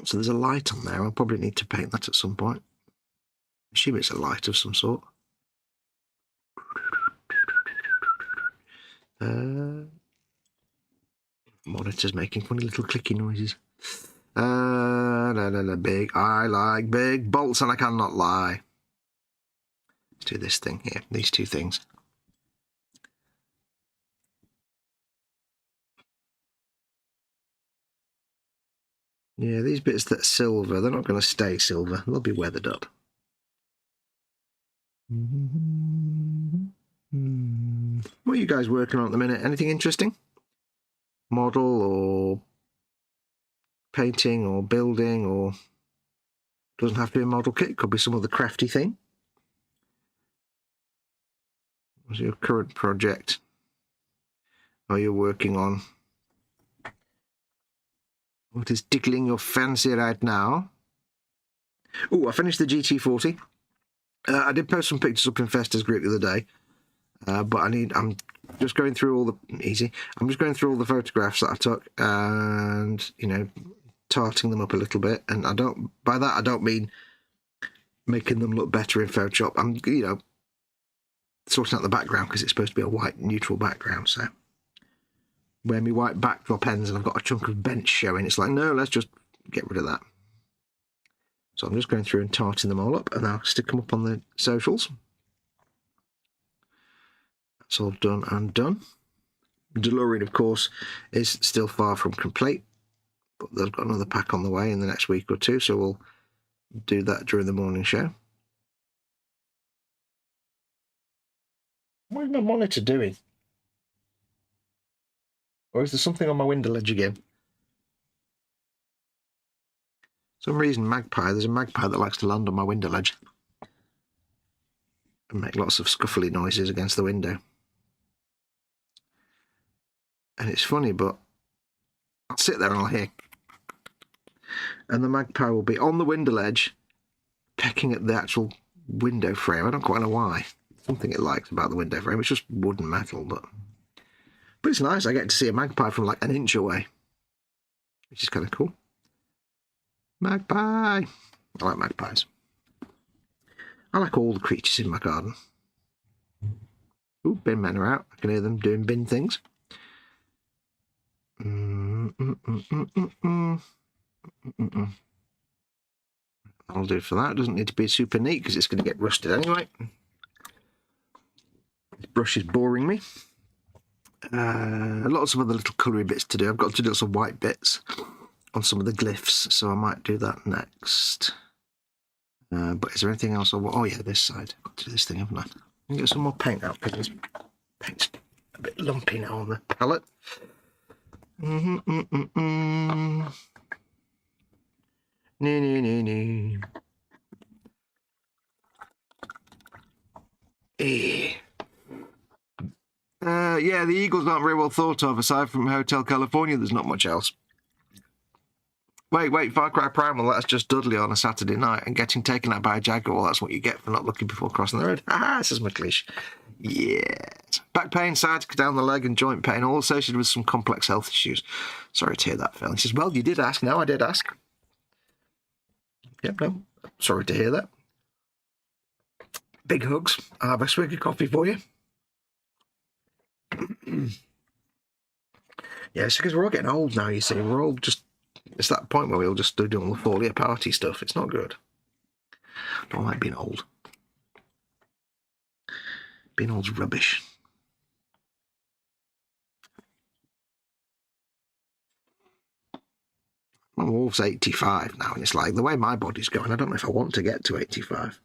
So there's a light on there. I'll probably need to paint that at some point. I assume it's a light of some sort. Monitor's making funny little clicky noises. Big. I like big bolts and I cannot lie. Let's do this thing here. These two things. Yeah, these bits that are silver, they're not going to stay silver. They'll be weathered up. What are you guys working on at the minute? Anything interesting? Model or painting or building, or doesn't have to be a model kit, could be some other crafty thing. What's your current project? Are you working on? What is tickling your fancy right now? Oh, I finished the GT40. I did post some pictures up in Festa's group the other day, but I'm just going through all the I'm just going through all the photographs that I took, and tarting them up a little bit. And by that I don't mean making them look better in Photoshop. I'm sorting out the background because it's supposed to be a white neutral background. So where my white backdrop ends and I've got a chunk of bench showing, it's like, no, let's just get rid of that. So I'm just going through and tarting them all up, and I'll stick them up on the socials. That's all done and done. DeLorean, of course, is still far from complete, but they've got another pack on the way in the next week or two, so we'll do that during the morning show. What is my monitor doing? Or is there something on my window ledge again? For some reason, there's a magpie that likes to land on my window ledge and make lots of scuffly noises against the window. And it's funny, but I'll sit there and I'll hear, and the magpie will be on the window ledge pecking at the actual window frame. I don't quite know why. Something it likes about the window frame. It's just wood and metal, but it's nice. I get to see a magpie from like an inch away, which is kind of cool. Magpie. I like magpies. I like all the creatures in my garden. Ooh, bin men are out. I can hear them doing bin things. That'll do for that. It doesn't need to be super neat because it's going to get rusted anyway. This brush is boring me. Lots of other little coloury bits to do. I've got to do some white bits on some of the glyphs, so I might do that next. But is there anything else? Oh yeah, this side. I've got to do this thing, haven't I? I can get some more paint out because this paint's a bit lumpy now on the palette. Yeah, the Eagles aren't very well thought of. Aside from Hotel California, there's not much else. Wait, Far Cry Primal, that's just Dudley on a Saturday night and getting taken out by a jaguar. That's what you get for not looking before crossing the road. This is my cliche. Yes. Back pain, sciatica down the leg and joint pain, all associated with some complex health issues. Sorry to hear that, Phil. He says, well, you did ask. No, I did ask. Yep, no. Sorry to hear that. Big hugs. I'll have a swig of coffee for you. Yeah, it's because we're all getting old now, you see. We're all just... It's that point where we all just do all the folia party stuff. It's not good. I don't like being old. Being old's rubbish. My Wolf's 85 now, and it's like, the way my body's going, I don't know if I want to get to 85.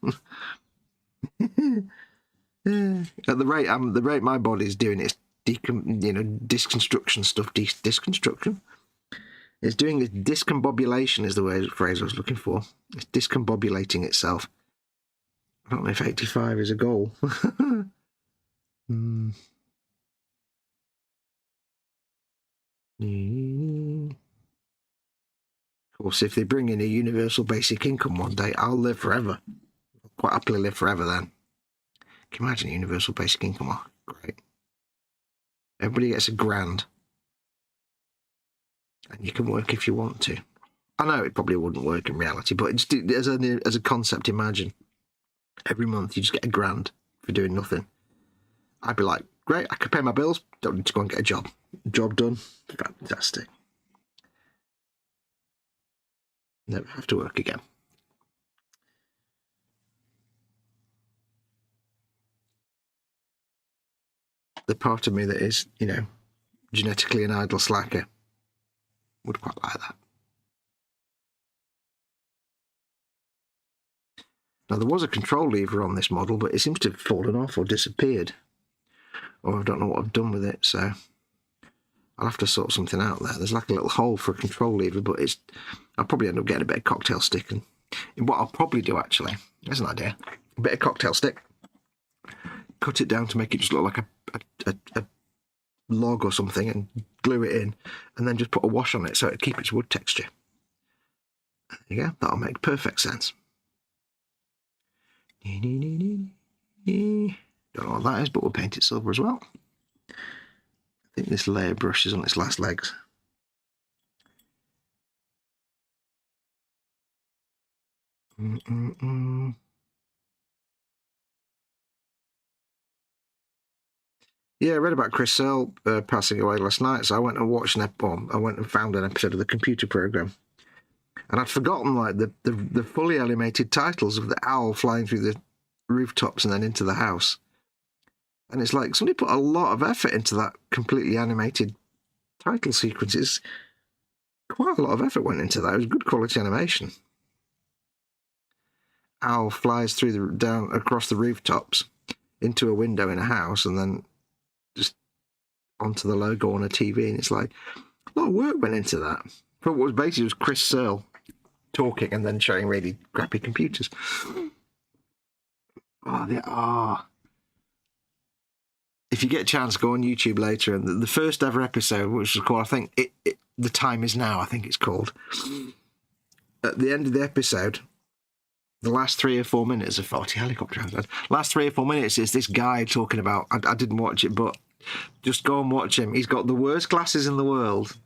At the rate my body's doing its disconstruction stuff, disconstruction. It's doing its discombobulation is the phrase I was looking for. It's discombobulating itself. I don't know if 85 is a goal. Of course, if they bring in a universal basic income one day, I'll live forever. I'll quite happily live forever then. Can you imagine universal basic income? Oh, great. Everybody gets $1,000. And you can work if you want to. I know it probably wouldn't work in reality, but just as a concept, imagine every month you just get $1,000 for doing nothing. I'd be like, great, I can pay my bills, don't need to go and get a job. Job done, fantastic. Never have to work again. The part of me that is, genetically an idle slacker would quite like that. Now, there was a control lever on this model, but it seems to have fallen off or disappeared. Or I don't know what I've done with it, so I'll have to sort something out there. There's like a little hole for a control lever, but I'll probably end up getting a bit of cocktail stick. And what I'll probably do, actually, there's an idea, a bit of cocktail stick, cut it down to make it just look like a log or something, and glue it in, and then just put a wash on it so it'll keep its wood texture. There you go, that'll make perfect sense. Don't know what that is, but we'll paint it silver as well. I think this layer brush is on its last legs. Yeah, I read about Chris Searle passing away last night, so I went and watched I went and found an episode of the computer program, and I'd forgotten like the fully animated titles of the owl flying through the rooftops and then into the house. And it's like somebody put a lot of effort into that completely animated title sequences. Quite a lot of effort went into that. It was good quality animation. Owl flies down across the rooftops into a window in a house and then just onto the logo on a TV. And it's like a lot of work went into that. But what was basically was Chris Searle talking and then showing really crappy computers. If you get a chance, go on YouTube later. And the first ever episode, which was called, I think, The Time Is Now, I think it's called. At the end of the episode, the last 3 or 4 minutes of 40 helicopter episode, last 3 or 4 minutes is this guy talking about, I didn't watch it, but just go and watch him. He's got the worst glasses in the world.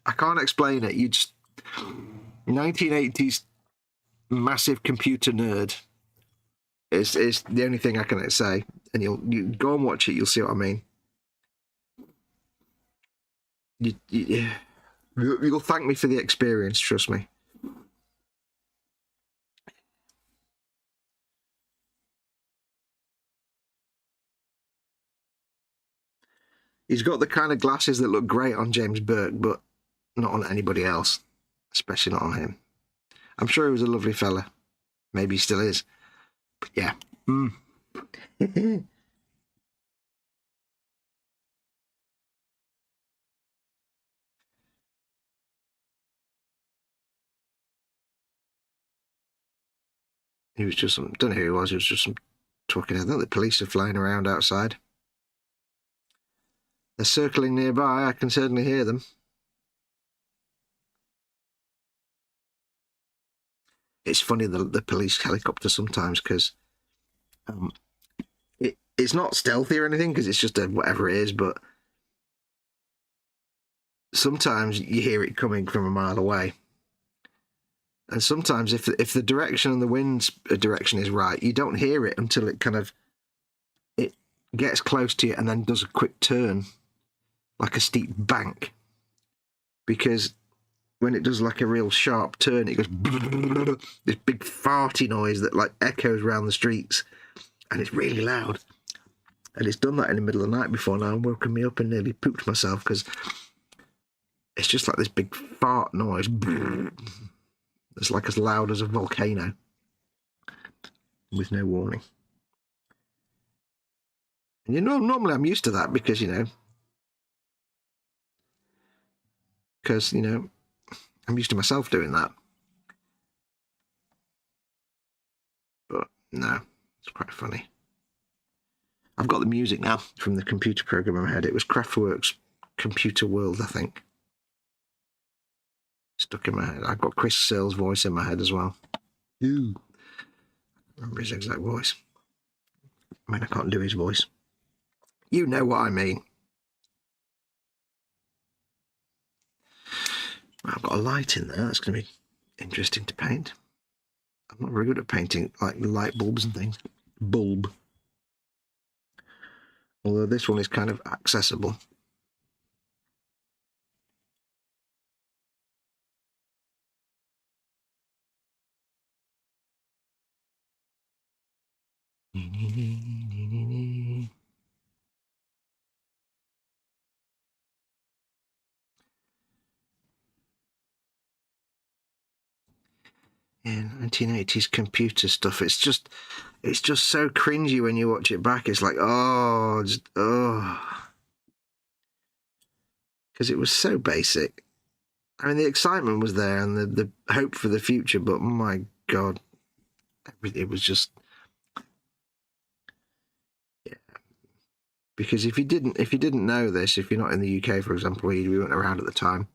I can't explain it. 1980s massive computer nerd is the only thing I can say. And you go and watch it, you'll see what I mean. You'll thank me for the experience, trust me. He's got the kind of glasses that look great on James Burke, but not on anybody else, especially not on him. I'm sure he was a lovely fella. Maybe he still is. But yeah. He was just some, don't know who he was just some talking. I think the police are flying around outside. They're circling nearby. I can certainly hear them. It's funny, the police helicopter sometimes, because it's not stealthy or anything, because it's just whatever it is, but sometimes you hear it coming from a mile away. And sometimes if the direction and the wind's direction is right, you don't hear it until it gets close to you and then does a quick turn, like a steep bank. Because when it does like a real sharp turn, it goes this big farty noise that like echoes around the streets, and it's really loud. And it's done that in the middle of the night before now and woken me up and nearly pooped myself, because it's just like this big fart noise. It's like as loud as a volcano with no warning. And you know, normally I'm used to that because, you know, I'm used to myself doing that. But no, it's quite funny. I've got the music now from the computer program in my head. It was Kraftwerk's Computer World, I think. Stuck in my head. I've got Chris Searle's voice in my head as well. Ooh. I remember his exact voice. I mean, I can't do his voice. You know what I mean. I've got a light in there. That's going to be interesting to paint. I'm not very good at painting like light bulbs and things. Bulb. Although this one is kind of accessible. Yeah, 1980s computer stuff. It's just so cringy when you watch it back. It's like, because it was so basic. I mean, the excitement was there and the hope for the future, but my God, it was just, yeah. Because if you didn't know this, if you're not in the UK, for example, where we weren't around at the time,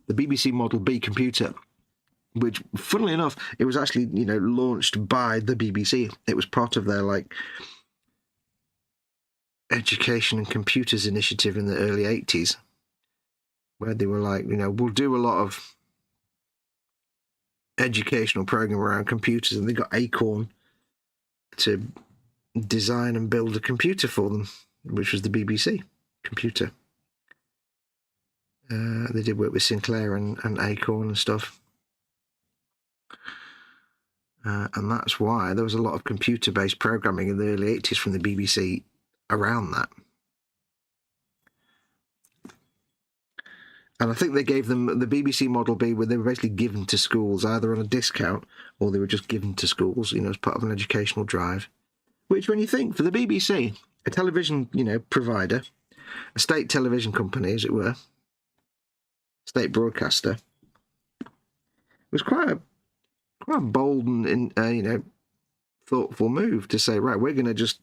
the BBC Model B computer, which, funnily enough, it was actually, launched by the BBC. It was part of their, education and computers initiative in the early 80s, where they were like, we'll do a lot of educational program around computers, and they got Acorn to design and build a computer for them, which was the BBC computer. They did work with Sinclair and Acorn and stuff. And that's why there was a lot of computer-based programming in the early 80s from the BBC around that. And I think they gave them the BBC Model B, where they were basically given to schools, either on a discount or they were just given to schools, as part of an educational drive. Which, when you think, for the BBC, a television, provider, a state television company, as it were, state broadcaster, was quite a bold and thoughtful move to say, right, we're going to just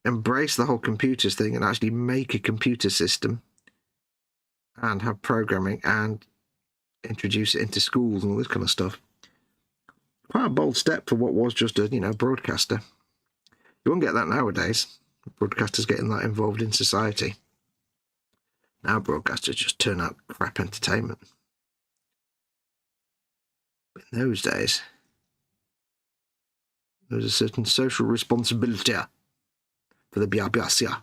embrace the whole computers thing and actually make a computer system and have programming and introduce it into schools and all this kind of stuff. Quite a bold step for what was just a broadcaster. You won't get that nowadays. Broadcasters getting that involved in society. Now broadcasters just turn out crap entertainment. But in those days, there was a certain social responsibility for the biabiasia,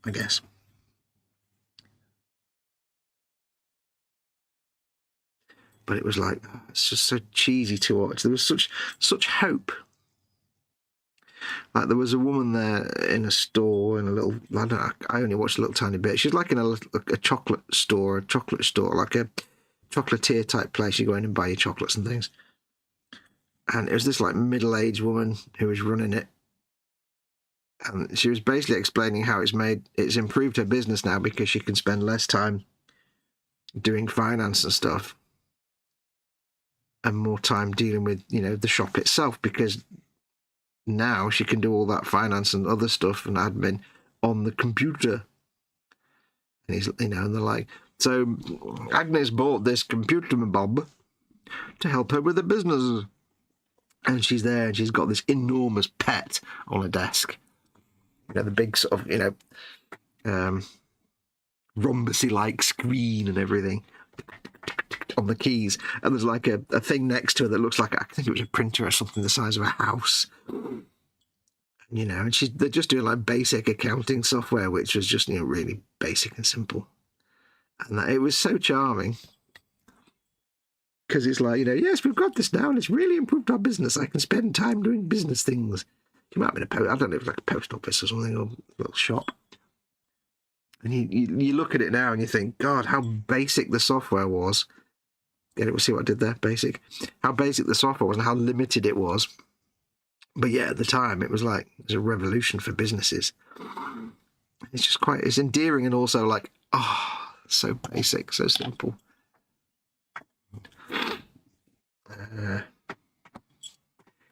I guess. But it was like, it's just so cheesy to watch. There was such hope. Like, there was a woman there in a store, in a little, I only watched a little tiny bit. She's like in a chocolate store, like a chocolatier type place. You go in and buy your chocolates and things. And it was this middle-aged woman who was running it. And she was basically explaining how it's improved her business now because she can spend less time doing finance and stuff and more time dealing with, the shop itself, because now she can do all that finance and other stuff and admin on the computer. And he's, and they're like, so Agnes bought this computer, Bob, to help her with the business. And she's there and she's got this enormous pet on her desk. The big sort of, rhombusy-like screen and everything on the keys. And there's like a thing next to her that looks like, I think it was a printer or something the size of a house. And they're just doing basic accounting software, which was just, really basic and simple. And it was so charming. Because it's like, yes, we've got this now and it's really improved our business. I can spend time doing business things. She might have been I don't know, if it was like a post office or something, or a little shop. And you look at it now and you think, God, how basic the software was. Yeah, we'll see what I did there, basic. How basic the software was and how limited it was. But yeah, at the time, it was like, it was a revolution for businesses. It's just quite, it's endearing and also like, oh, so basic, so simple.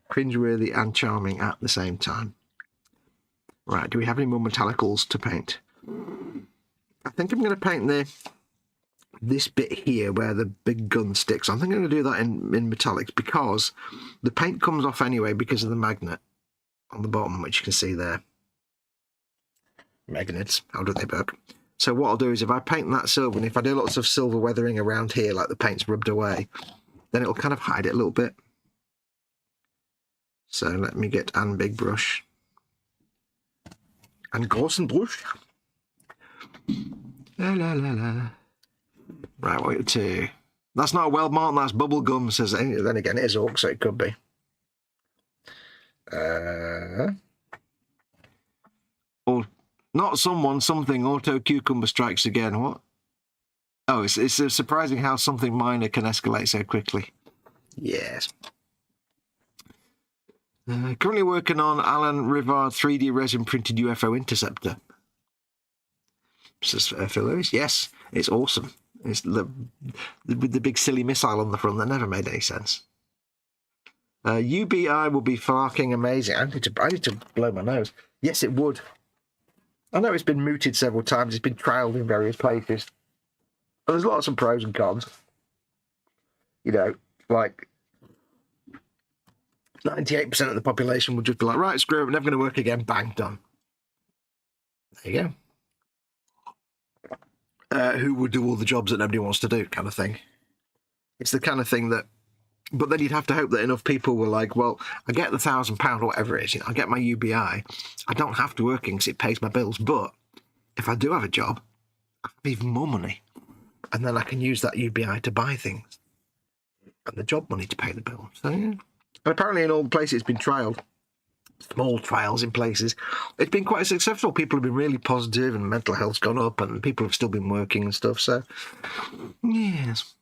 Cringeworthy and charming at the same time. Right, do we have any more metallicals to paint? I think I'm going to paint this bit here where the big gun sticks. I think I'm going to do that in metallics because the paint comes off anyway because of the magnet on the bottom, which you can see there. Magnets, how do they work? So what I'll do is if I paint that silver, and if I do lots of silver weathering around here, like the paint's rubbed away, then it'll kind of hide it a little bit. So let me get an big brush. And großen brush. La la la la. Right, wait to. That's not a weld mark, that's bubble gum, says. Then again, it is Orks, so it could be. Or not someone, something. Auto cucumber strikes again. What? Oh, it's surprising how something minor can escalate so quickly. Yes. Currently working on Alan Rivard 3D resin printed UFO interceptor. Says Phil Lewis. Yes, it's awesome. It's with the big silly missile on the front that never made any sense. UBI will be fucking amazing. I need to blow my nose. Yes, it would. I know it's been mooted several times. It's been trialled in various places. But there's lots of pros and cons. You know, like 98% of the population would just be like, right, screw it, never going to work again. Bang, done. There you go. Who would do all the jobs that nobody wants to do, kind of thing. It's the kind of thing that, but then you'd have to hope that enough people were like, well, I get the £1,000 or whatever it is, you know, I get my UBI, I don't have to work because it pays my bills, but if I do have a job, I have even more money, and then I can use that UBI to buy things, and the job money to pay the bill. So, yeah. And apparently in all places it's been trialled. Small trials in places. It's been quite successful. People have been really positive and mental health's gone up and people have still been working and stuff. So, yes.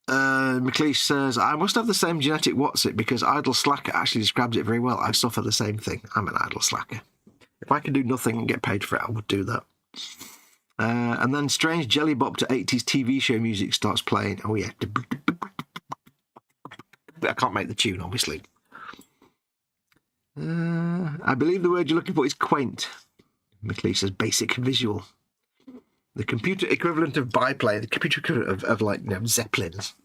McLeish says, I must have the same genetic what's it because idle slacker actually describes it very well. I suffer the same thing. I'm an idle slacker. If I could do nothing and get paid for it, I would do that. And then strange jelly bop to 80s TV show music starts playing. Oh, yeah. I can't make the tune, obviously. I believe the word you're looking for is quaint. McLeish says basic visual. The computer equivalent of biplane, the computer equivalent of like, you know, zeppelins.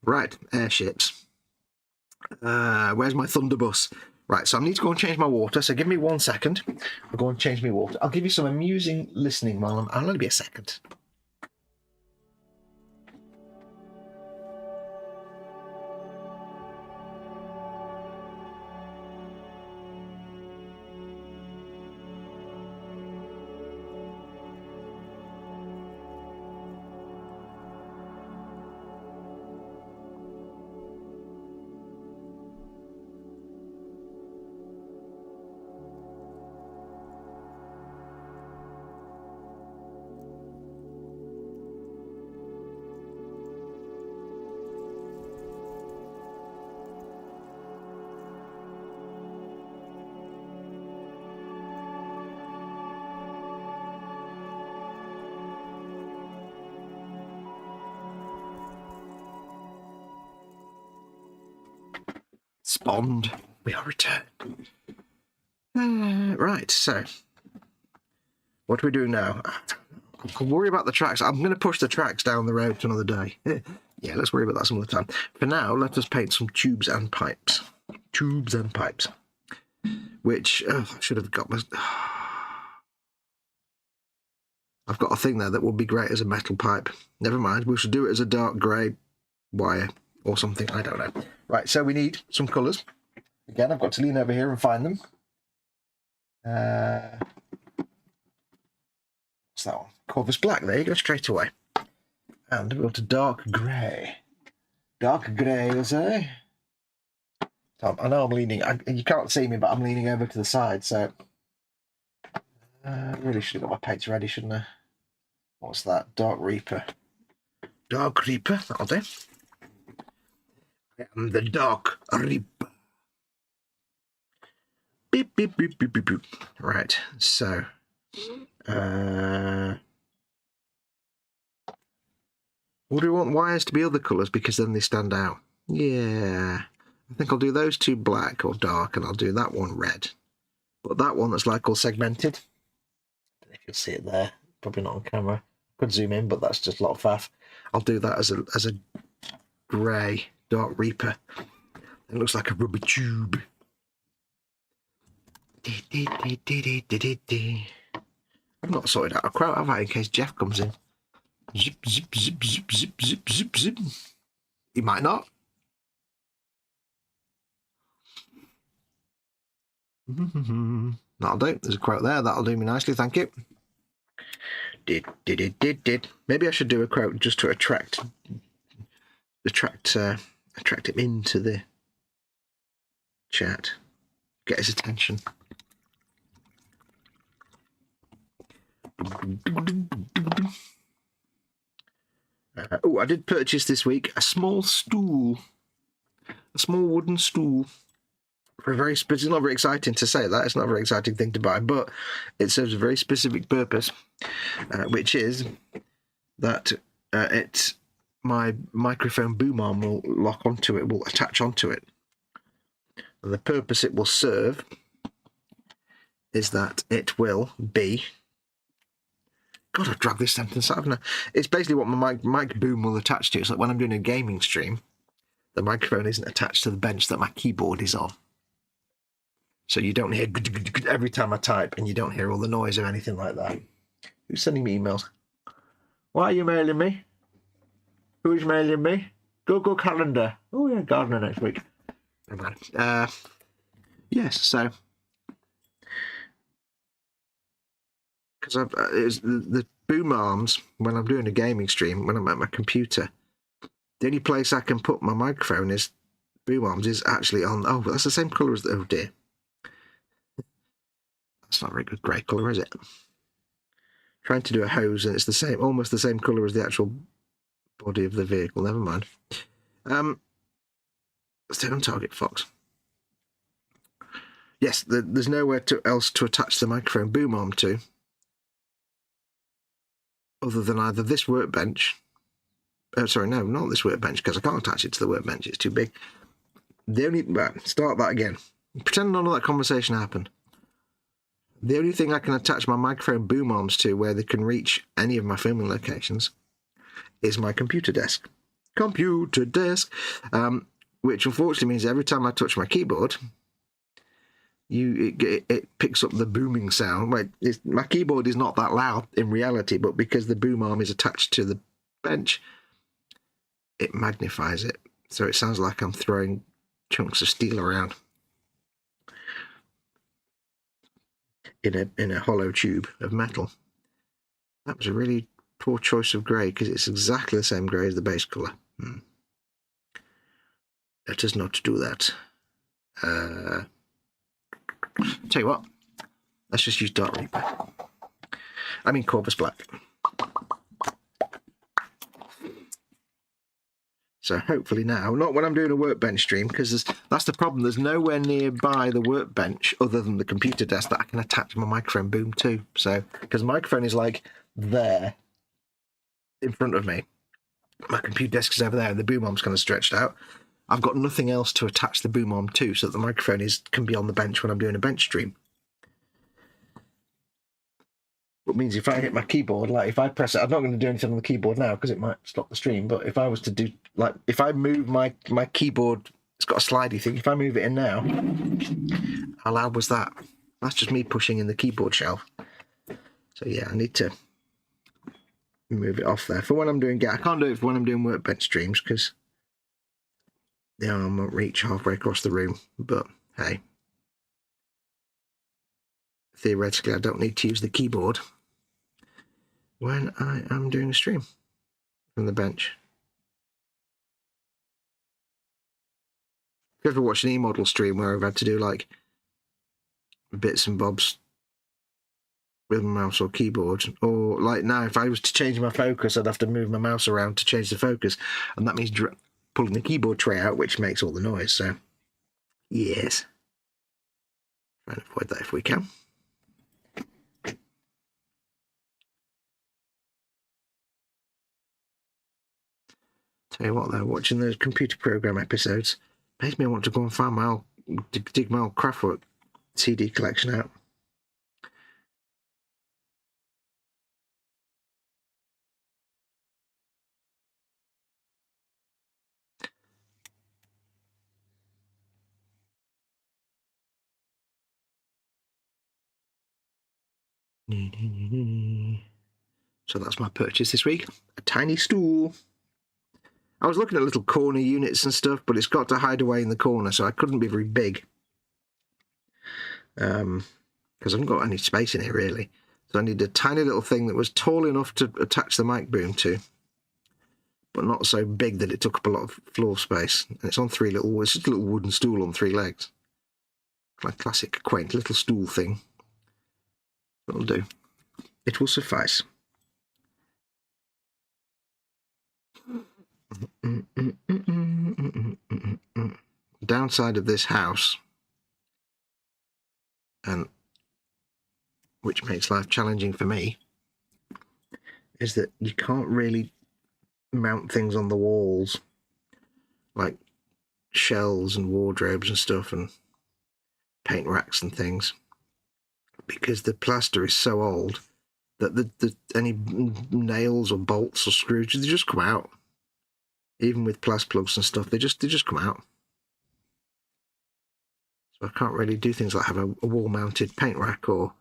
Right, airships. Where's my thunderbus? Right, so I need to go and change my water, so give me 1 second. I'll go and change my water. I'll give you some amusing listening while I'll only be a second. Spawned. We are returned. Right, so what do we do now? I'll worry about the tracks. I'm going to push the tracks down the road to another day. Yeah, let's worry about that some other time. For now, let us paint some tubes and pipes. Tubes and pipes. Which, I should have got my... I've got a thing there that would be great as a metal pipe. Never mind, we should do it as a dark grey wire or something, I don't know. Right, so we need some colours. Again, I've got to lean over here and find them. What's that one? Corvus Black, there you go, straight away. And we'll go to dark grey. Dark grey, is it? So I know I'm leaning. You can't see me, but I'm leaning over to the side. So I really should have got my paints ready, shouldn't I? What's that? Dark Reaper. Dark Reaper. That'll do. I am the Dark Reaper. Beep, beep, beep, beep, beep, beep. Right. So. Would we want wires to be other colours because then they stand out? Yeah. I think I'll do those two black or dark, and I'll do that one red. But that one that's like all segmented. I don't know if you'll see it there. Probably not on camera. Could zoom in, but that's just a lot of faff. I'll do that as a grey Dark Reaper. It looks like a rubber tube. I've not sorted out a quote, have I, in case Jeff comes in? Zip, zip, zip, zip, zip, zip, zip, zip. He might not. That'll do. There's a quote there. That'll do me nicely. Thank you. Did. Maybe I should do a quote just to attract him into the chat. Get his attention. I did purchase this week a small stool. A small wooden stool. For a very it's not very exciting to say that. It's not a very exciting thing to buy, but it serves a very specific purpose, which is that it's my microphone boom arm will lock onto it, will attach onto it. And the purpose it will serve is that it will be... God, I've dragged this sentence out, haven't I? It's basically what my mic boom will attach to. It's like when I'm doing a gaming stream, the microphone isn't attached to the bench that my keyboard is on. So you don't hear every time I type, and you don't hear all the noise or anything like that. Who's sending me emails? Why are you mailing me? Who's mailing me? Google Calendar. Oh yeah, gardener next week. Never mind. Yes, so because the boom arms when I'm doing a gaming stream, when I'm at my computer, the only place I can put my microphone is boom arms is actually on. Oh, that's the same colour as the. Oh dear. That's not a very good grey colour, is it? Trying to do a hose and it's the same, almost the same colour as the actual body of the vehicle. Never mind. Stay on target, Fox. Yes, there's nowhere else to attach the microphone boom arm to, other than either this workbench. Sorry, no, not this workbench, because I can't attach it to the workbench. It's too big. Start that again. Pretend none of that conversation happened. The only thing I can attach my microphone boom arms to where they can reach any of my filming locations is my computer desk. Computer desk! Which unfortunately means every time I touch my keyboard, it picks up the booming sound. My keyboard is not that loud in reality, but because the boom arm is attached to the bench, it magnifies it. So it sounds like I'm throwing chunks of steel around in a hollow tube of metal. That was a really poor choice of grey, because it's exactly the same grey as the base colour. Let us not do that. Tell you what, let's just use Dark Reaper. I mean Corvus Black. So hopefully now, not when I'm doing a workbench stream, because that's the problem. There's nowhere nearby the workbench other than the computer desk that I can attach my microphone boom to. So, because the microphone is like there in front of me. My computer desk is over there and the boom arm's kind of stretched out. I've got nothing else to attach the boom arm to, so that the microphone can be on the bench when I'm doing a bench stream. Which means if I hit my keyboard, like if I press it, I'm not going to do anything on the keyboard now because it might stop the stream. But if I was to do, like, if I move my keyboard, it's got a slidey thing. If I move it in now, how loud was that? That's just me pushing in the keyboard shelf. So yeah, I need to move it off there for when I'm doing. I can't do it for when I'm doing workbench streams because the arm won't reach halfway across the room. But hey, theoretically, I don't need to use the keyboard when I am doing a stream from the bench. you ever watched an e-model stream where I've had to do like bits and bobs with my mouse or keyboard, or like now if I was to change my focus, I'd have to move my mouse around to change the focus, and that means pulling the keyboard tray out, which makes all the noise. So yes, try and avoid that if we can. Tell you what though, watching those computer program episodes makes me want to go and find my old, dig my old Kraftwerk CD collection out. So that's my purchase this week, a tiny stool. I was looking at little corner units and stuff, but it's got to hide away in the corner, so I couldn't be very big. Because I haven't got any space in here, really. So I need a tiny little thing that was tall enough to attach the mic boom to, but not so big that it took up a lot of floor space. And it's on it's just a little wooden stool on 3 legs. Like classic, quaint little stool thing. It'll do. It will suffice. Downside of this house, and which makes life challenging for me, is that you can't really mount things on the walls like shelves and wardrobes and stuff and paint racks and things, because the plaster is so old that any nails or bolts or screws, they just come out. Even with plast plugs and stuff, they just come out. So I can't really do things like have a wall-mounted paint rack or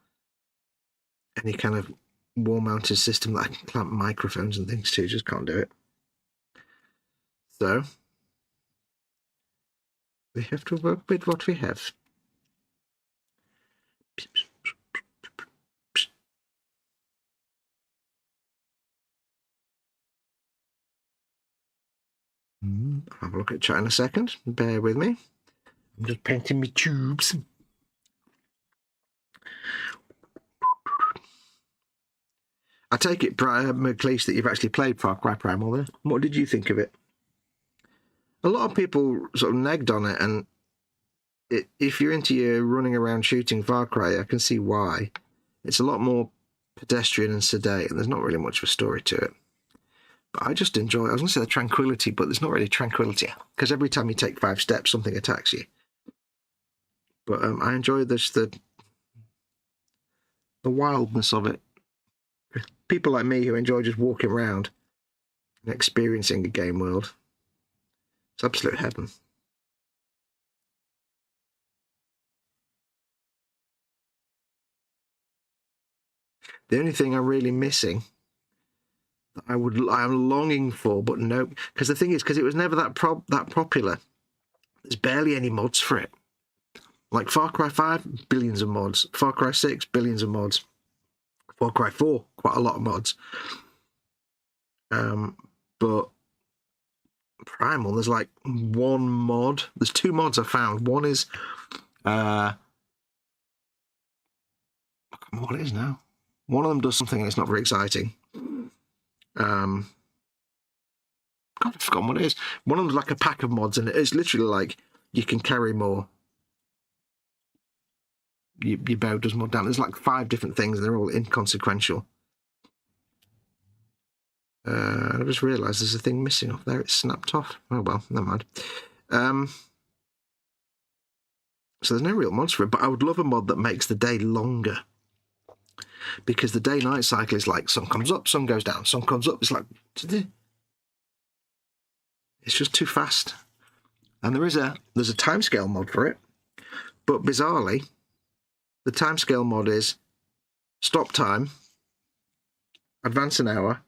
any kind of wall-mounted system that I can clamp microphones and things to. Just can't do it. So we have to work with what we have. I'll have a look at chat in a second. Bear with me. I'm just painting my tubes. I take it, McLeish, that you've actually played Far Cry Primal then. What did you think of it? A lot of people sort of nagged on it, and if you're into your running around shooting Far Cry, I can see why. It's a lot more pedestrian and sedate, and there's not really much of a story to it. But I just enjoy, I was going to say the tranquility, but there's not really tranquility, because every time you take 5 steps, something attacks you. But I enjoy this, the wildness of it. People like me who enjoy just walking around and experiencing a game world, it's absolute heaven. The only thing I'm really missing, that I'm longing for, but no, because the thing is, because it was never that popular, there's barely any mods for it. Like Far Cry 5, billions of mods. Far Cry 6, billions of mods. Far Cry 4, quite a lot of mods. But Primal, there's like 1 mod. There's 2 mods I found. One is, I can't remember what it is now. One of them does something and it's not very exciting. God, I've forgotten what it is. One of them's like a pack of mods, and it's literally like you can carry more. Your bow does more damage. There's like 5 different things, and they're all inconsequential. I just realised there's a thing missing off there. It's snapped off. Oh well, never mind. So there's no real mods for it, but I would love a mod that makes the day longer. Because the day-night cycle is like, sun comes up, sun goes down, sun comes up. It's like, it's just too fast. And there's a timescale mod for it, but bizarrely, the timescale mod is stop time, advance an hour,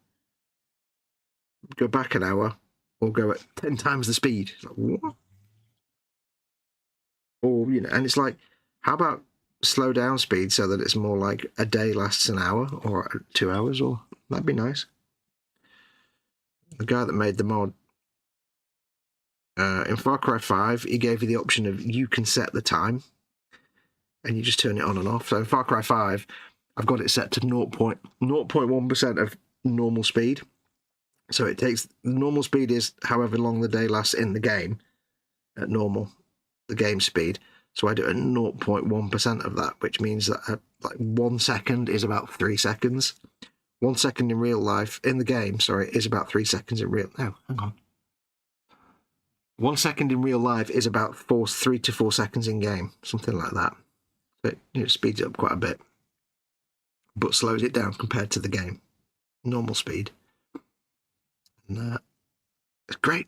go back an hour, or go at 10 times the speed. It's like, what? Or, you know, and it's like, how about slow down speed so that it's more like a day lasts an hour or 2 hours, or that'd be nice. The guy that made the mod In Far Cry 5, he gave you the option of you can set the time, and you just turn it on and off. So in Far Cry 5, I've got it set to 0.1% of normal speed. So it takes, the normal speed is however long the day lasts in the game at normal, the game speed. So I do a 0.1% of that, which means that like 1 second is about 3 seconds. 1 second in real life, in the game, sorry, is about 3 seconds in real... No, hang on. 1 second in real life is about 3 to 4 seconds in game, something like that. So it speeds it up quite a bit, but slows it down compared to the game, normal speed. And it's great,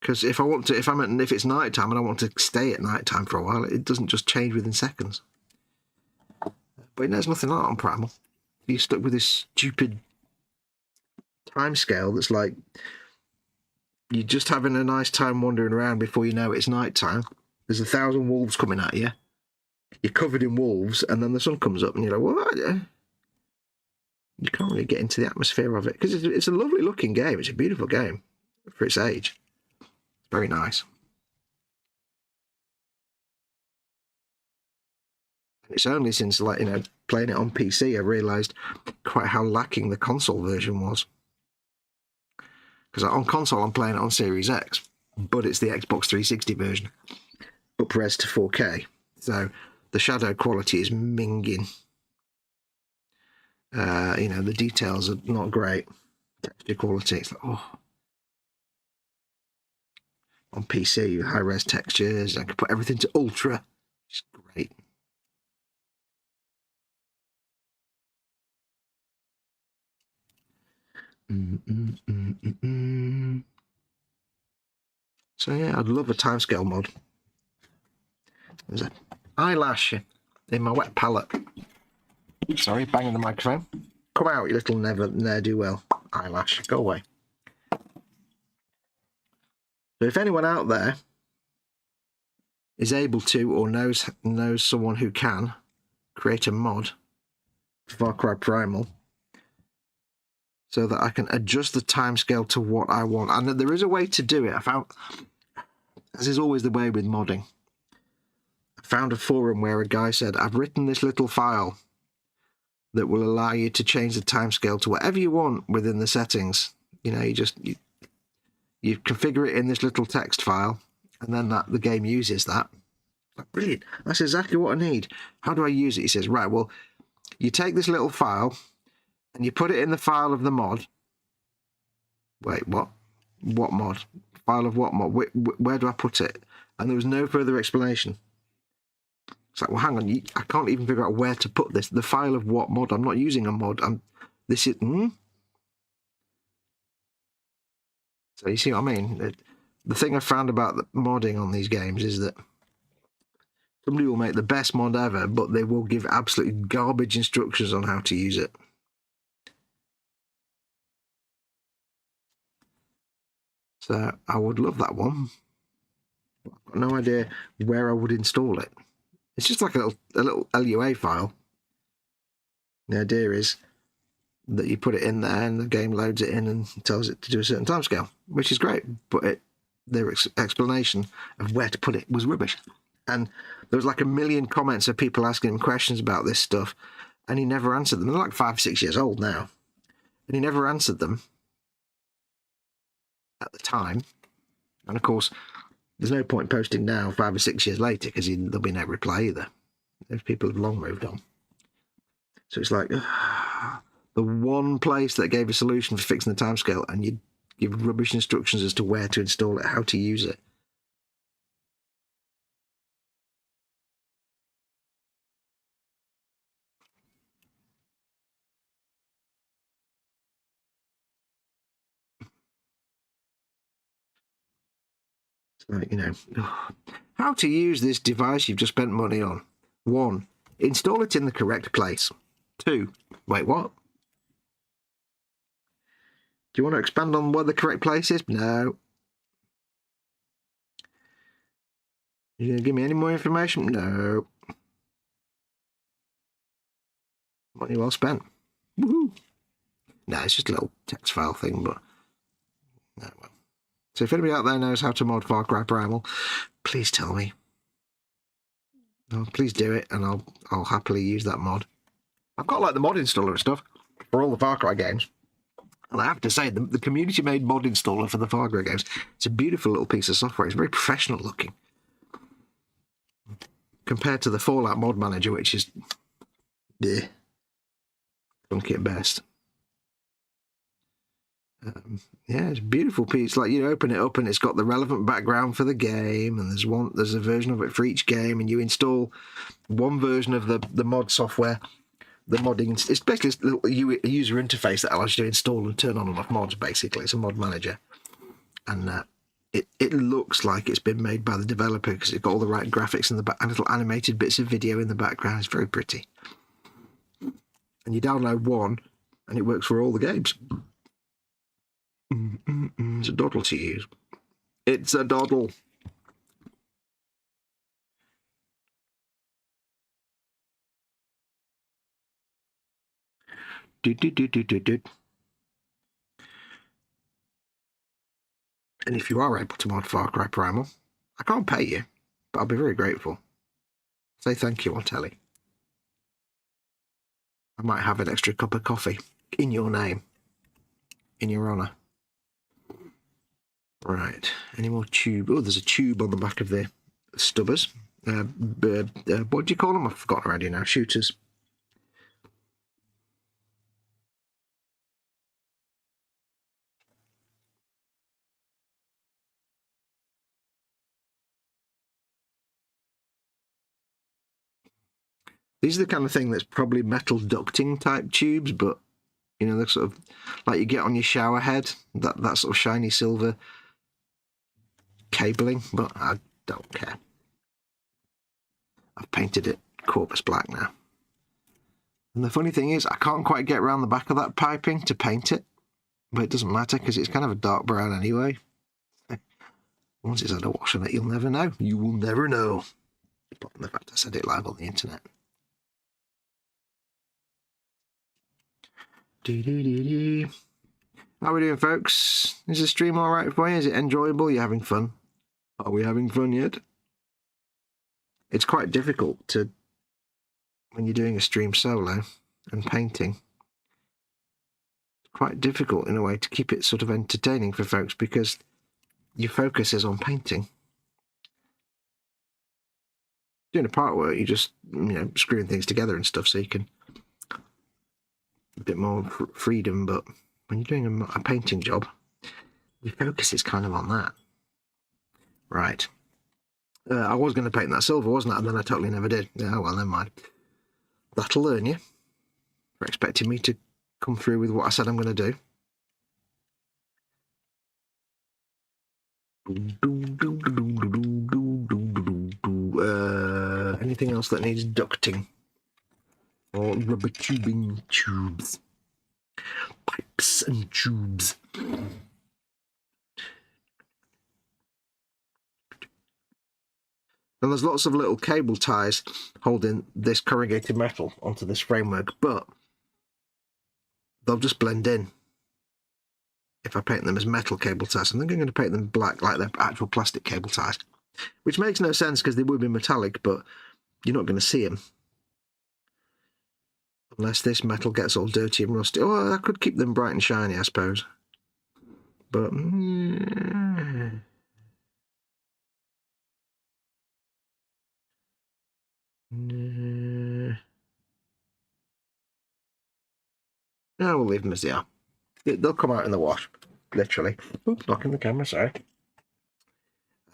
because if it's night time and I want to stay at night time for a while, it doesn't just change within seconds. But there's nothing like that on Primal. You're stuck with this stupid time scale that's like you're just having a nice time wandering around before you know it's night time. There's 1,000 wolves coming at you. You're covered in wolves, and then the sun comes up, and you're like, what? You can't really get into the atmosphere of it, because it's a lovely looking game. It's a beautiful game for its age. It's very nice. And it's only since, like, playing it on PC, I realised quite how lacking the console version was. Because on console, I'm playing it on Series X, but it's the Xbox 360 version, up-res to 4K. So the shadow quality is minging. The details are not great. Texture quality, it's like, oh. On PC, high-res textures, I can put everything to ultra. It's great. So yeah, I'd love a timescale mod. There's an eyelash in my wet palette. Sorry, banging the microphone. Come out, you little ne'er-do-well. Eyelash, go away. So if anyone out there is able to, or knows someone who can, create a mod for Far Cry Primal so that I can adjust the timescale to what I want. And there is a way to do it. I found, as is always the way with modding, I found a forum where a guy said, I've written this little file that will allow you to change the timescale to whatever you want within the settings. You configure it in this little text file, and then the game uses that. Like, brilliant. That's exactly what I need. How do I use it? He says, right, well, you take this little file and you put it in the file of the mod. Wait, what? What mod? File of what mod? Where do I put it? And there was no further explanation. It's like, well, hang on, I can't even figure out where to put this. The file of what mod? I'm not using a mod. So you see what I mean? The thing I found about the modding on these games is that somebody will make the best mod ever, but they will give absolutely garbage instructions on how to use it. So I would love that one. I've got no idea where I would install it. It's just like a little LUA file. The idea is that you put it in there and the game loads it in and tells it to do a certain timescale, which is great, but their explanation of where to put it was rubbish. And there was like 1 million comments of people asking him questions about this stuff, and he never answered them. They're like 5 or 6 years old now, and he never answered them at the time. And of course, there's no point posting now 5 or 6 years later, because there'll be no reply either. Those people have long moved on. So it's like the one place that gave a solution for fixing the timescale, and you give rubbish instructions as to where to install it, how to use it. It's like, how to use this device you've just spent money on. 1, install it in the correct place. 2, wait, what? Do you want to expand on where the correct place is? No. You going to give me any more information? No. Money well spent. Woohoo! No, it's just a little text file thing, but no, well. So if anybody out there knows how to mod Far Cry Primal, please tell me. Oh, please do it, and I'll happily use that mod. I've got like the mod installer and stuff for all the Far Cry games. And I have to say, the community-made mod installer for the Far Cry games, it's a beautiful little piece of software. It's very professional looking. Compared to the Fallout mod manager, which is funky at best. Yeah, it's a beautiful piece. Like, you open it up and it's got the relevant background for the game, and there's a version of it for each game, and you install one version of the mod software. The modding, it's basically a user interface that allows you to install and turn on and off mods. Basically, it's a mod manager, and it looks like it's been made by the developer because it's got all the right graphics in the back and little animated bits of video in the background. It's very pretty. And you download one, and it works for all the games. It's a doddle to use. It's a doddle. And if you are able to mod Far Cry Primal, I can't pay you, but I'll be very grateful. Say thank you on telly. I might have an extra cup of coffee in your name, in your honour. Right, any more tube? Oh, there's a tube on the back of the stubbers. What do you call them? I've forgotten already now. Shooters. These are the kind of thing that's probably metal ducting type tubes, but they're sort of like you get on your shower head, that sort of shiny silver cabling, but I don't care. I've painted it Corpus Black now. And the funny thing is, I can't quite get around the back of that piping to paint it, but it doesn't matter because it's kind of a dark brown anyway. Once it's had a wash on it, you'll never know. You will never know. Apart from the fact I said it live on the internet. How are we doing, folks? Is the stream all right for you? Is it enjoyable? Are you having fun? Are we having fun yet? It's quite difficult when you're doing a stream solo and painting. It's quite difficult in a way to keep it sort of entertaining for folks because your focus is on painting. Doing a part work, you're just screwing things together and stuff, so you can a bit more freedom. But when you're doing a painting job, your focus is kind of on that. Right. I was going to paint that silver, wasn't I? And then I totally never did. Oh, well, never mind. That'll learn you for expecting me to come through with what I said I'm going to do. Anything else that needs ducting? Or rubber tubing tubes? Pipes and tubes. And there's lots of little cable ties holding this corrugated metal onto this framework, but they'll just blend in if I paint them as metal cable ties. I'm going to paint them black like they're actual plastic cable ties, which makes no sense because they would be metallic, but you're not going to see them unless this metal gets all dirty and rusty. Oh, I could keep them bright and shiny, I suppose. But no, we'll leave them as they are. They'll come out in the wash, literally. Oops, blocking the camera, sorry.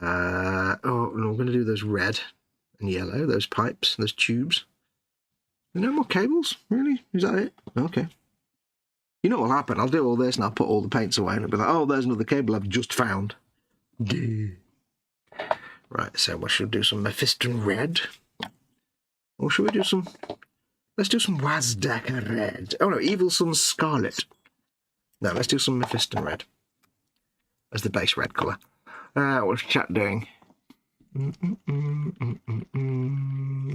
Oh, no, I'm going to do those red and yellow, those pipes, those tubes. No more cables? Really? Is that it? Okay. You know what will happen? I'll do all this and I'll put all the paints away and it'll be like, oh, there's another cable I've just found. Right, so we should do some Mephiston red. Or should we do some... Let's do some Wazdaka red. Oh no, Evil Sun scarlet. No, let's do some Mephiston red as the base red colour. What's chat doing?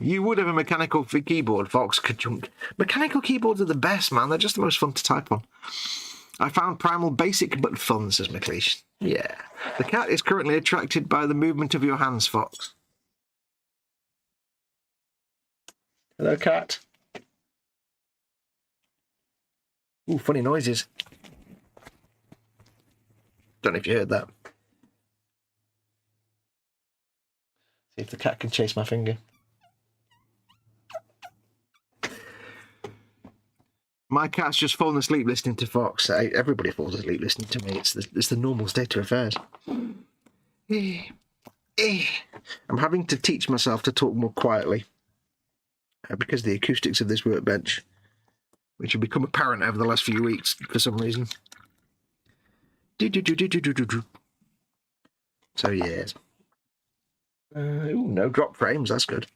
You would have a mechanical keyboard, Foxx. Mechanical keyboards are the best, man. They're just the most fun to type on. I found Primal basic but fun, says McLeish. Yeah. The cat is currently attracted by the movement of your hands, Fox. Hello, cat. Ooh, funny noises. Don't know if you heard that. See if the cat can chase my finger. My cat's just fallen asleep listening to Fox. Everybody falls asleep listening to me. It's the normal state of affairs. I'm having to teach myself to talk more quietly because the acoustics of this workbench, which have become apparent over the last few weeks for some reason. So, yes. Ooh, no drop frames. That's good.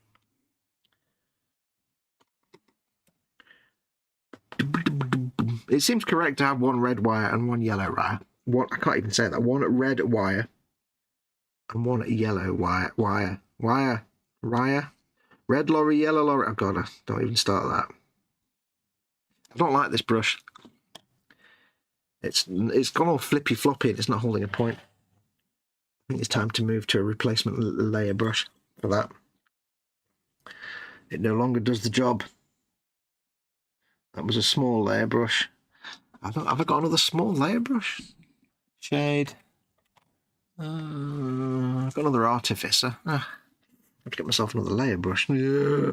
It seems correct to have one red wire and one yellow wire. I can't even say that. One red wire and one yellow wire. Red lorry, yellow lorry. Oh god, don't even start that. I don't like this brush. It's gone all flippy floppy and it's not holding a point. I think it's time to move to a replacement layer brush for that. It no longer does the job. That was a small layer brush. Have I got another small layer brush? Shade. I've got another artificer. I have to get myself another layer brush. Yeah.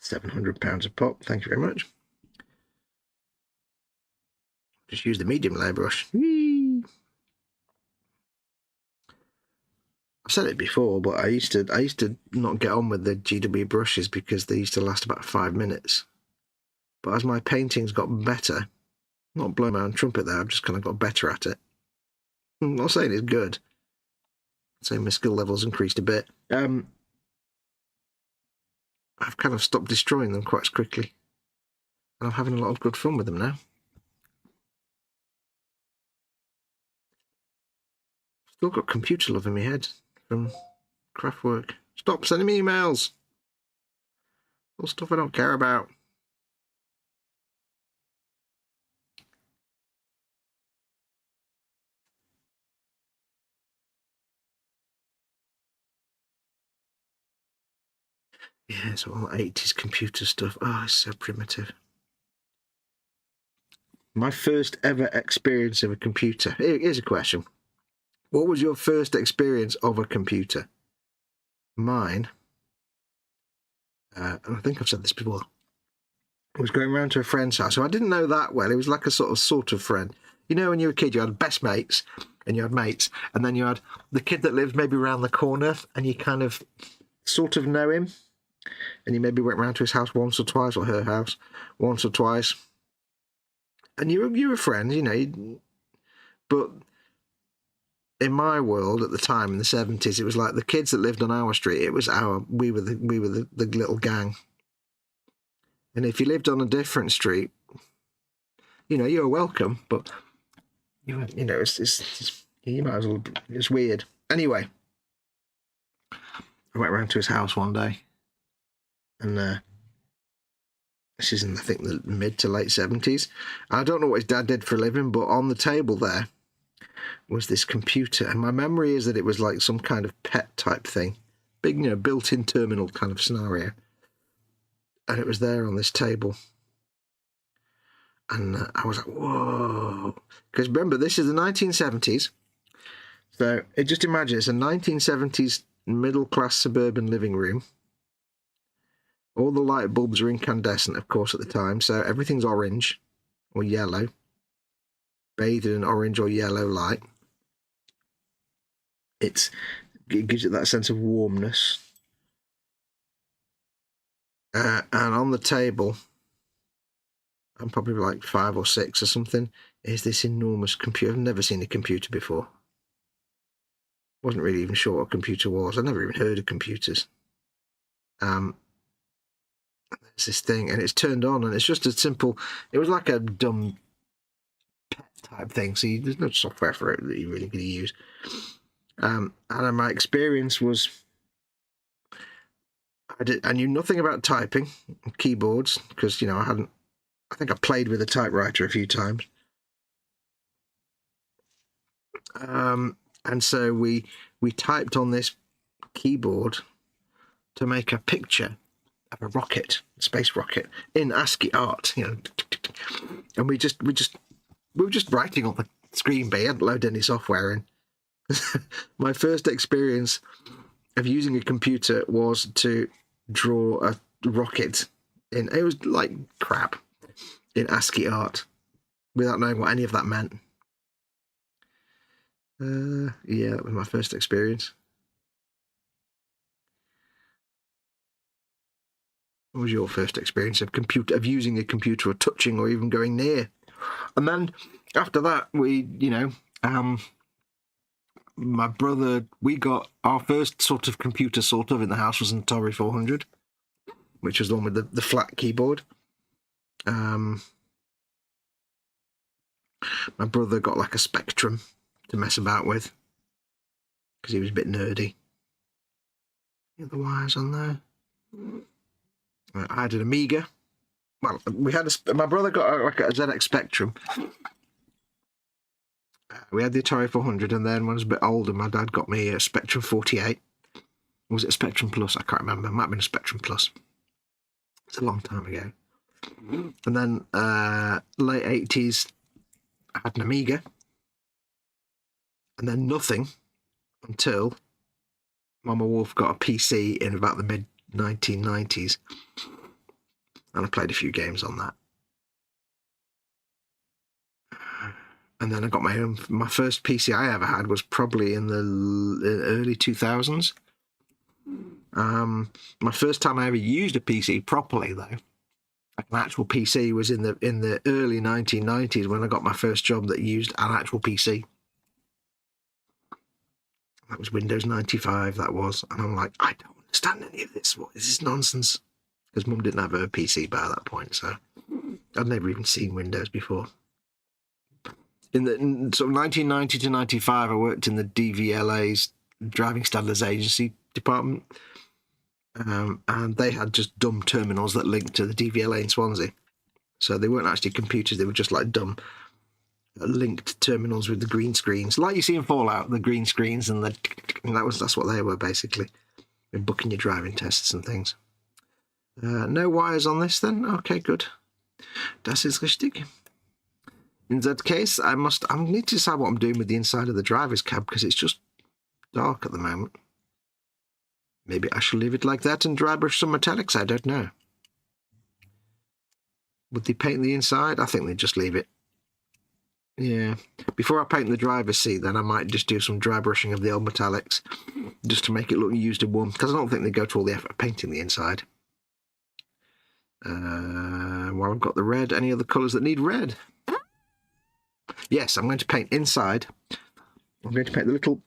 £700 a pop. Thank you very much. Just use the medium layer brush. Whee! I've said it before, but I used to not get on with the GW brushes because they used to last about 5 minutes. But as my paintings got better, not blowing my own trumpet there, I've just kind of got better at it. I'm not saying it's good. I'm saying my skill level's increased a bit. I've kind of stopped destroying them quite quickly. And I'm having a lot of good fun with them now. Still got computer love in my head from Craftwork. Stop sending me emails. All stuff I don't care about. Yeah, it's all 80s computer stuff. Oh, it's so primitive. My first ever experience of a computer. Here's a question. What was your first experience of a computer? Mine, and I think I've said this before, I was going around to a friend's house, so I didn't know that well. It was like a sort of friend. You know, when you were a kid, you had best mates, and you had mates, and then you had the kid that lived maybe around the corner, and you kind of sort of know him, and you maybe went round to his house once or twice, or her house once or twice, and you were friends, you know, but in my world at the time in the 70s, it was like the kids that lived on our street. It was we were the little gang. And if you lived on a different street, you know, you were welcome, but you know, you might as well. It's weird. Anyway, I went round to his house one day, and this is in, I think, the mid to late 70s. I don't know what his dad did for a living, but on the table there was this computer, and my memory is that it was like some kind of pet type thing, big, you know, built-in terminal kind of scenario, and it was there on this table, and I was like, whoa, because remember, this is the 1970s, so just imagine it's a 1970s middle-class suburban living room. All the light bulbs are incandescent, of course, at the time, so everything's orange or yellow, bathed in orange or yellow light. It gives it that sense of warmness. And on the table, I'm probably like 5 or 6 or something, is this enormous computer. I've never seen a computer before. Wasn't really even sure what a computer was. I've never even heard of computers. There's this thing, and it's turned on, and it's just a simple, it was like a dumb pet type thing, so there's no software for it that you're really going to use. And my experience was, I knew nothing about typing, keyboards, because, you know, I hadn't I think I played with a typewriter a few times. And so we typed on this keyboard to make a picture of a rocket, a space rocket, in ASCII art, you know. And we were just writing on the screen, but he hadn't loaded any software in. My first experience of using a computer was to draw a rocket in, it was like crap, in ASCII art, without knowing what any of that meant. Yeah, that was my first experience. What was your first experience of using a computer, or touching, or even going near? And then after that, we, you know, my brother, we got our first sort of computer in the house was an Atari 400, which was the one with the flat keyboard. My brother got like a Spectrum to mess about with because he was a bit nerdy. Get the wires on there. I had an Amiga. Well, we had my brother got a ZX Spectrum. We had the Atari 400, and then when I was a bit older, my dad got me a Spectrum 48. Was it a Spectrum Plus? I can't remember. It might have been a Spectrum Plus. It's a long time ago. And then late 80s, I had an Amiga. And then nothing until Mama Wolf got a PC in about the mid-1990s. And I played a few games on that. And then I got my first PC I ever had was probably in the early 2000s. My first time I ever used a PC properly, though, like an actual PC, was in the early 1990s when I got my first job that used an actual PC. That was Windows 95, that was. And I'm like, I don't understand any of this. What is this nonsense? Because Mum didn't have a PC by that point, so I'd never even seen Windows before. In sort of 1990 to 95, I worked in the DVLA's Driving Standards Agency department, and they had just dumb terminals that linked to the DVLA in Swansea. So they weren't actually computers; they were just like dumb linked terminals with the green screens, like you see in Fallout, the green screens, and that's what they were basically. In booking your driving tests and things. No wires on this, then. Okay, good. Das ist richtig. In that case, I need to decide what I'm doing with the inside of the driver's cab, because it's just dark at the moment. Maybe I shall leave it like that and dry brush some metallics, I don't know. Would they paint the inside? I think they'd just leave it. Yeah. Before I paint the driver's seat, then I might just do some dry brushing of the old metallics, just to make it look used and warm, because I don't think they go to all the effort of painting the inside. While I've got the red, any other colours that need red? Yes, I'm going to paint inside. I'm going to paint the little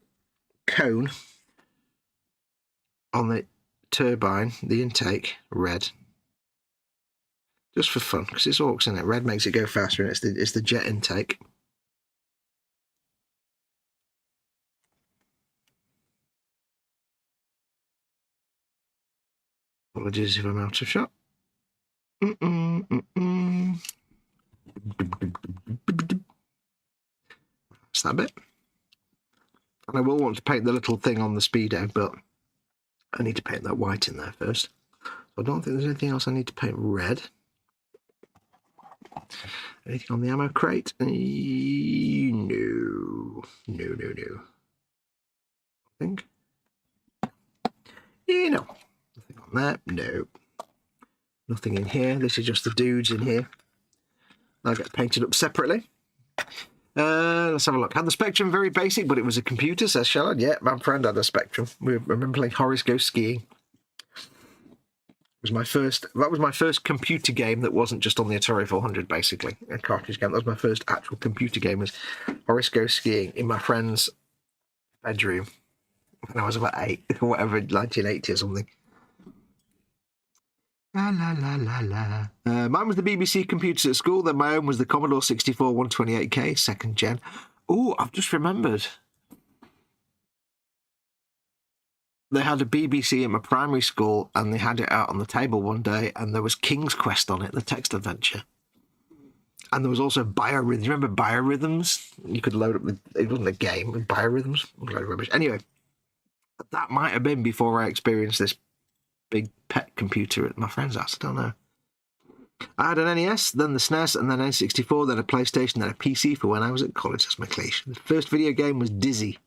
cone on the turbine, the intake, red. Just for fun, because it's Orks, isn't it? Red makes it go faster, and it's the jet intake. Apologies if I'm out of shot. That's that bit. And I will want to paint the little thing on the speedo, but I need to paint that white in there first. So I don't think there's anything else I need to paint red. Anything on the ammo crate? No. I think. Yeah, no. Nothing on there. No. Nothing in here. This is just the dudes in here. They'll get painted up separately. Let's have a look. Had the Spectrum, very basic, but it was a computer, says Shalon. Yeah, my friend had a Spectrum. I remember playing Horace Goes Skiing. That was my first computer game that wasn't just on the Atari 400, basically, a cartridge game. That was my first actual computer game, was Horace Goes Skiing in my friend's bedroom when I was about 8, or whatever, 1980 or something. La la la la la. Mine was the BBC computers at school, then my own was the Commodore 64 128K, 2nd gen. Oh, I've just remembered. They had a BBC at my primary school, and they had it out on the table one day, and there was King's Quest on it, the text adventure. And there was also biorhythms. You remember biorhythms? You could load up it wasn't a game, with biorhythms. Rubbish. Anyway, that might have been before I experienced this big pet computer at my friend's house. I don't know. I had an NES, then the SNES, and then N64, then a PlayStation, then a PC for when I was at college. That's my cliche. The first video game was Dizzy.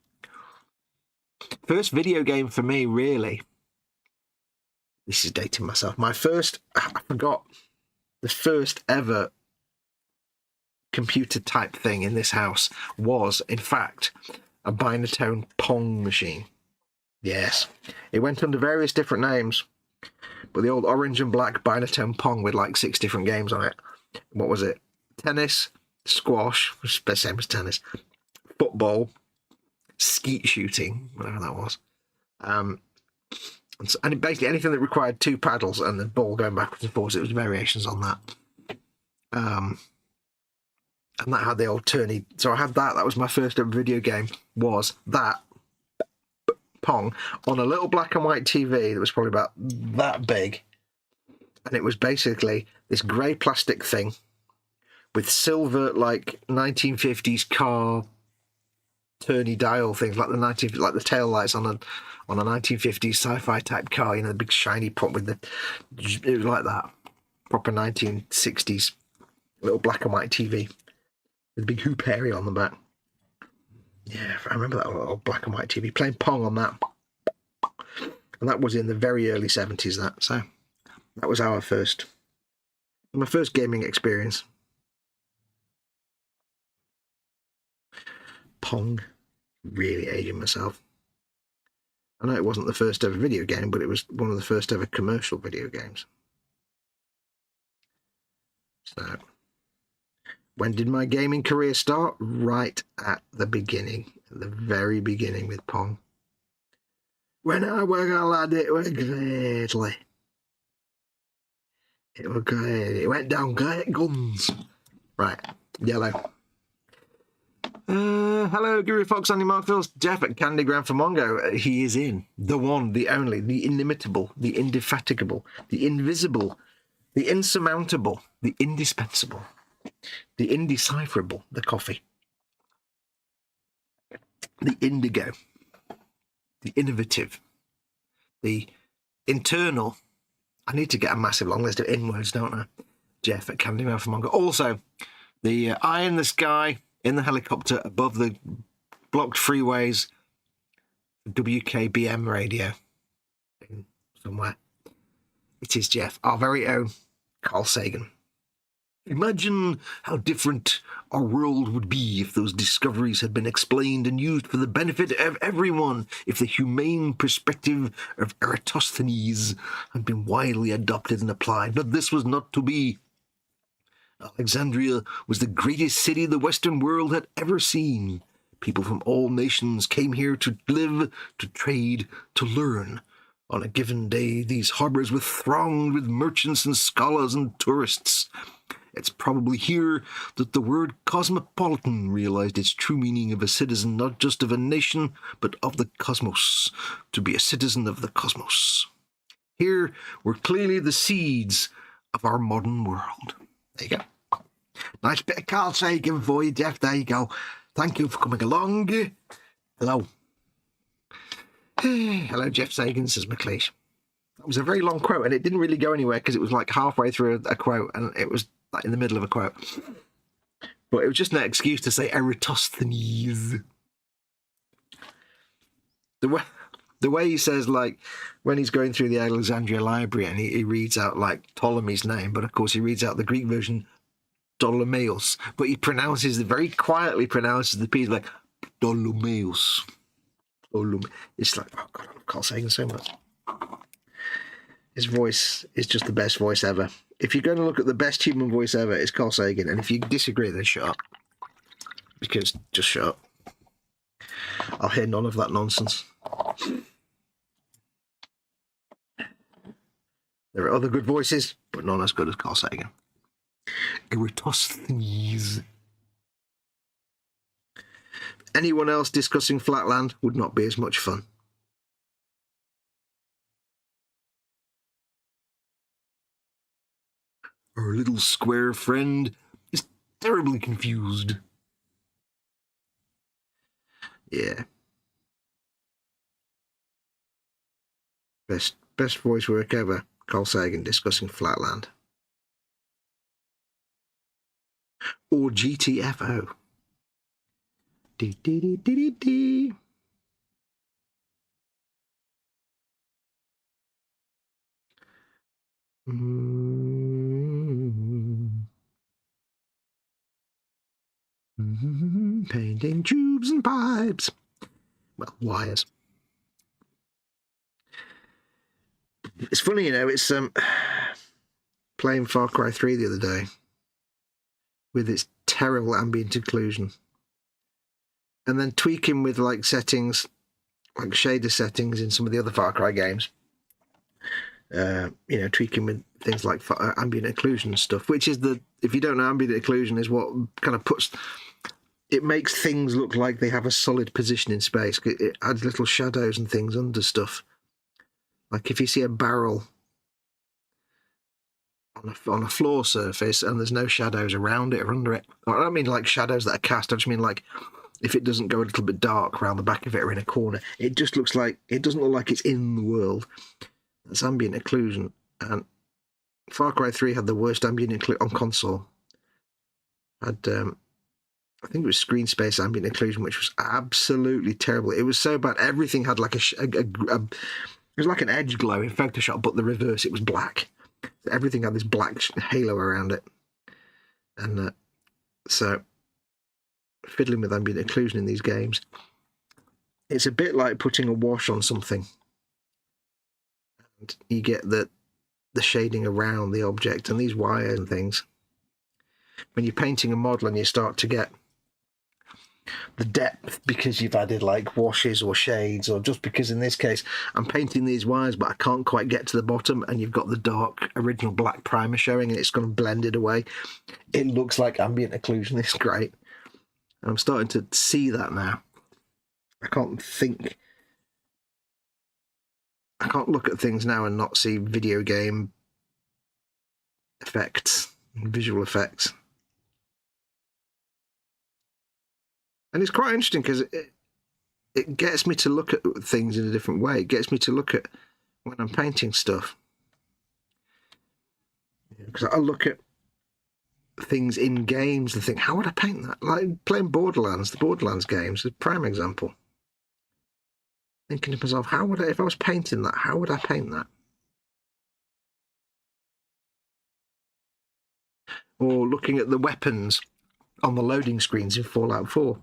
First video game for me, really. This is dating myself. I forgot the first ever computer type thing in this house was, in fact, a binatone Pong machine. Yes. It went under various different names. But the old orange and black binatone Pong with like 6 different games on it. What was it? Tennis, squash, which is the same as tennis, football, skeet shooting, whatever that was. And basically anything that required 2 paddles and the ball going backwards and forwards, it was variations on that. And that had the old turny. So I had that. That was my first ever video game. Was that Pong on a little black and white TV that was probably about that big, and it was basically this grey plastic thing with silver, like 1950s car turny dial things, like the tail lights on a 1950s sci-fi type car. You know, the big shiny pot with it was like that proper 1960s little black and white TV with a big hoop area on the back. Yeah, I remember that little black and white TV, playing Pong on that. And that was in the very early 70s, so that was my first gaming experience. Pong, really aging myself. I know it wasn't the first ever video game, but it was one of the first ever commercial video games. So, when did my gaming career start? Right at the beginning, at the very beginning with Pong. When I was a lad, it was greatly. It was great. It went down great guns. Right, yellow. Hello, gurufoxx, Andy Markfields, Jeff at Candy Grand for Mongo. He is in. The one, the only, the inimitable, the indefatigable, the invisible, the insurmountable, the indispensable, the indecipherable, the coffee, the indigo, the innovative, the internal. I need to get a massive long list of in-words, don't I? Jeff at Candy Grand for Mongo. Also, the eye in the sky, in the helicopter, above the blocked freeways, WKBM radio somewhere. It is Jeff, our very own Carl Sagan. Imagine how different our world would be if those discoveries had been explained and used for the benefit of everyone, if the humane perspective of Eratosthenes had been widely adopted and applied. But this was not to be. Alexandria was the greatest city the Western world had ever seen. People from all nations came here to live, to trade, to learn. On a given day, these harbors were thronged with merchants and scholars and tourists. It's probably here that the word cosmopolitan realized its true meaning of a citizen, not just of a nation, but of the cosmos. To be a citizen of the cosmos. Here were clearly the seeds of our modern world. There you go. Nice bit of Carl Sagan for you, Jeff. There you go. Thank you for coming along. Hello. Hello, Jeff Sagan, says McLeish. That was a very long quote, and it didn't really go anywhere because it was like halfway through a quote, and it was like in the middle of a quote. But it was just an excuse to say Eratosthenes. The way he says, like, when he's going through the Alexandria Library and he reads out, like, Ptolemy's name, but of course he reads out the Greek version, Ptolemaeus, but he very quietly pronounces the P like, Ptolemaeus. It's like, oh God, I love Carl Sagan so much. His voice is just the best voice ever. If you're going to look at the best human voice ever, it's Carl Sagan. And if you disagree, then shut up. Because just shut up. I'll hear none of that nonsense. There are other good voices, but none as good as Carl Sagan. Eratosthenes. Anyone else discussing Flatland would not be as much fun. Our little square friend is Terribly confused. Yeah. Best voice work ever. Carl Sagan discussing Flatland. Or GTFO. Dee dee dee dee dee dee. Painting tubes and pipes. Well, wires. It's funny, you know, it's playing Far Cry 3 the other day with its terrible ambient occlusion. And then tweaking with like settings, like shader settings in some of the other Far Cry games. You know, tweaking with things like ambient occlusion and stuff, which is if you don't know, ambient occlusion is what kind of it makes things look like they have a solid position in space. It adds little shadows and things under stuff. Like if you see a barrel on a floor surface and there's no shadows around it or under it. I don't mean like shadows that are cast, I just mean like if it doesn't go a little bit dark around the back of it or in a corner, it just looks like, it doesn't look like it's in the world. That's ambient occlusion. And Far Cry 3 had the worst ambient occlusion on console. Had I think it was screen space ambient occlusion, which was absolutely terrible. It was so bad. Everything had like it was like an edge glow in Photoshop, but the reverse, it was black. Everything had this black halo around it. And so fiddling with ambient occlusion in these games, it's a bit like putting a wash on something. And you get the shading around the object and these wires and things. When you're painting a model and you start to get the depth because you've added like washes or shades, or just because in this case I'm painting these wires but I can't quite get to the bottom and you've got the dark original black primer showing and it's going to blend it away. It looks like ambient occlusion. It's great. And I'm starting to see that now. I can't look at things now and not see video game effects, visual effects. And it's quite interesting because it gets me to look at things in a different way. It gets me to look at when I'm painting stuff. Because I look at things in games and think, how would I paint that? Like playing Borderlands, the Borderlands games, is a prime example. Thinking to myself, if I was painting that, how would I paint that? Or looking at the weapons on the loading screens in Fallout 4.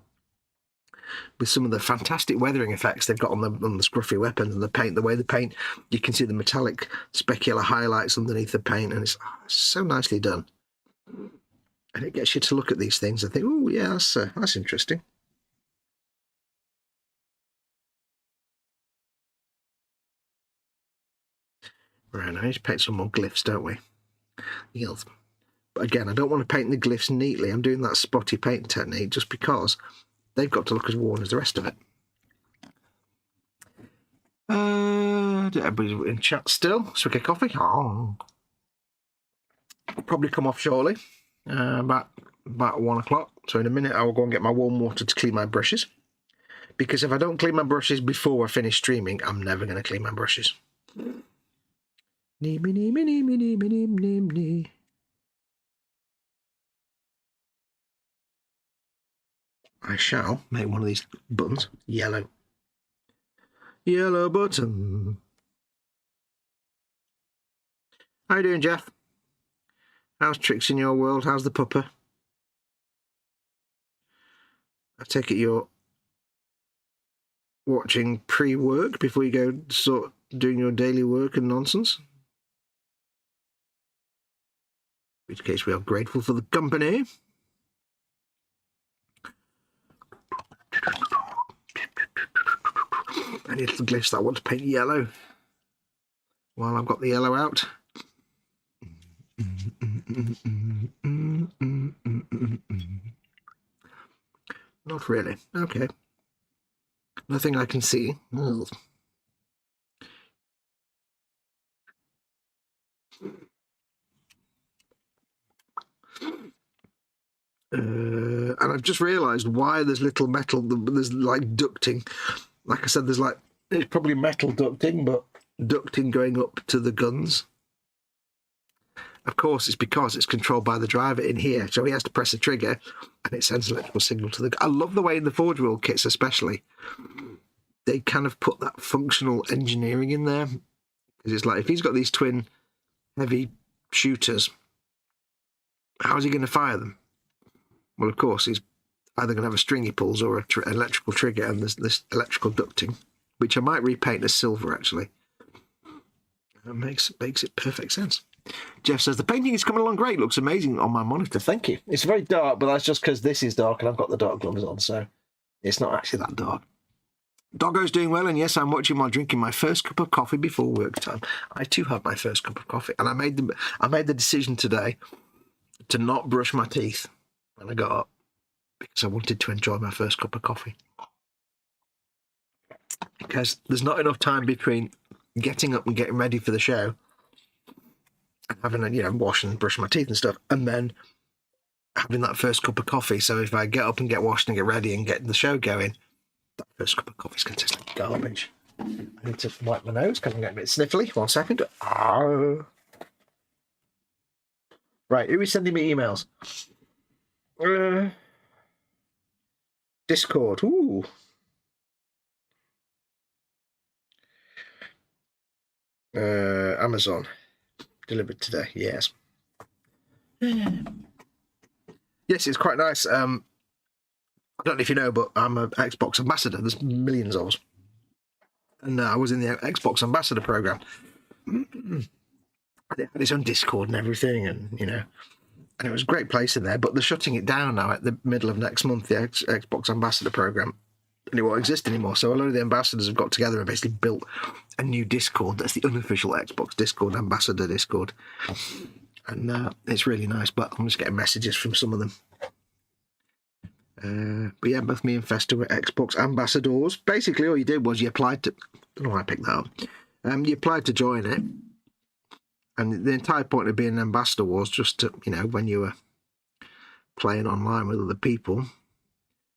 With some of the fantastic weathering effects they've got on the scruffy weapons and the way they paint, you can see the metallic specular highlights underneath the paint, and it's so nicely done. And it gets you to look at these things and think, oh yeah, that's interesting. Right, now I need to paint some more glyphs, don't we? Yes. But again, I don't want to paint the glyphs neatly. I'm doing that spotty paint technique just because they've got to look as worn as the rest of it. Everybody's in chat still. Swig of coffee. Oh. Probably come off shortly. About 1 o'clock. So in a minute I will go and get my warm water to clean my brushes. Because if I don't clean my brushes before I finish streaming, I'm never going to clean my brushes. I shall make one of these buttons yellow. Yellow button. How you doing, Jeff? How's tricks in your world? How's the pupper? I take it you're watching pre-work before you go doing your daily work and nonsense. In which case we are grateful for the company. Any little glyphs that I want to paint yellow while I've got the yellow out. Not really. Okay. Nothing I can see. Ugh. And I've just realised why there's little metal, there's like ducting. Like I said, it's probably metal ducting, but ducting going up to the guns. Of course, it's because it's controlled by the driver in here, so he has to press a trigger and it sends an electrical signal to the... I love the way in the Forge World kits especially, they kind of put that functional engineering in there. Because it's like, if he's got these twin heavy shooters, how's he going to fire them? Well, of course, he's either going to have a string he pulls or an electrical trigger, and there's this electrical ducting, which I might repaint as silver, actually. That makes it perfect sense. Jeff says, the painting is coming along great. Looks amazing on my monitor. Thank you. It's very dark, but that's just because this is dark and I've got the dark gloves on, so it's not actually that dark. Doggo's doing well, and yes, I'm watching while drinking my first cup of coffee before work time. I too have my first cup of coffee, and I made the decision today to not brush my teeth when I got up because I wanted to enjoy my first cup of coffee. Because there's not enough time between getting up and getting ready for the show, and having a wash and brush my teeth and stuff, and then having that first cup of coffee. So if I get up and get washed and get ready and get the show going, that first cup of coffee is going to taste like garbage. I need to wipe my nose because I'm getting a bit sniffly. 1 second. Right, who is sending me emails? Discord. Ooh. Amazon. Delivered today, yes. Yes, it's quite nice. I don't know if you know, but I'm an Xbox ambassador. There's millions of us. And I was in the Xbox ambassador program. It had its own Discord and everything, and it was a great place in there. But they're shutting it down now at the middle of next month, the Xbox ambassador program. And it won't exist anymore. So a lot of the ambassadors have got together and basically built a new Discord. That's the unofficial Xbox Discord, ambassador Discord. And it's really nice, but I'm just getting messages from some of them. But yeah, both me and Fester were Xbox ambassadors. Basically, all you did was you applied to... I don't know why I picked that up. You applied to join it. And the entire point of being an ambassador was just to, when you were playing online with other people,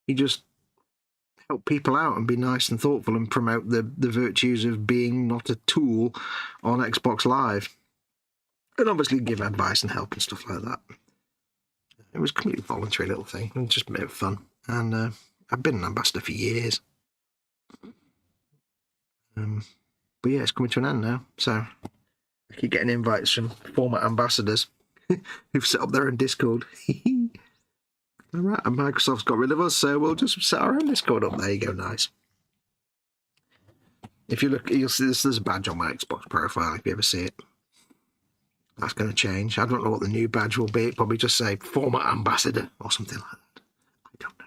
you just help people out and be nice and thoughtful and promote the virtues of being not a tool on Xbox Live. And obviously give advice and help and stuff like that. It was a completely voluntary little thing. It was just a bit of fun. And I've been an ambassador for years. But yeah, it's coming to an end now. So I keep getting invites from former ambassadors who've set up their own Discord. All right, and Microsoft's got rid of us, so we'll just set our own Discord up. There you go, nice. If you look, you'll see there's a badge on my Xbox profile if you ever see it. That's going to change. I don't know what the new badge will be. It'll probably just say former ambassador or something like that. I don't know.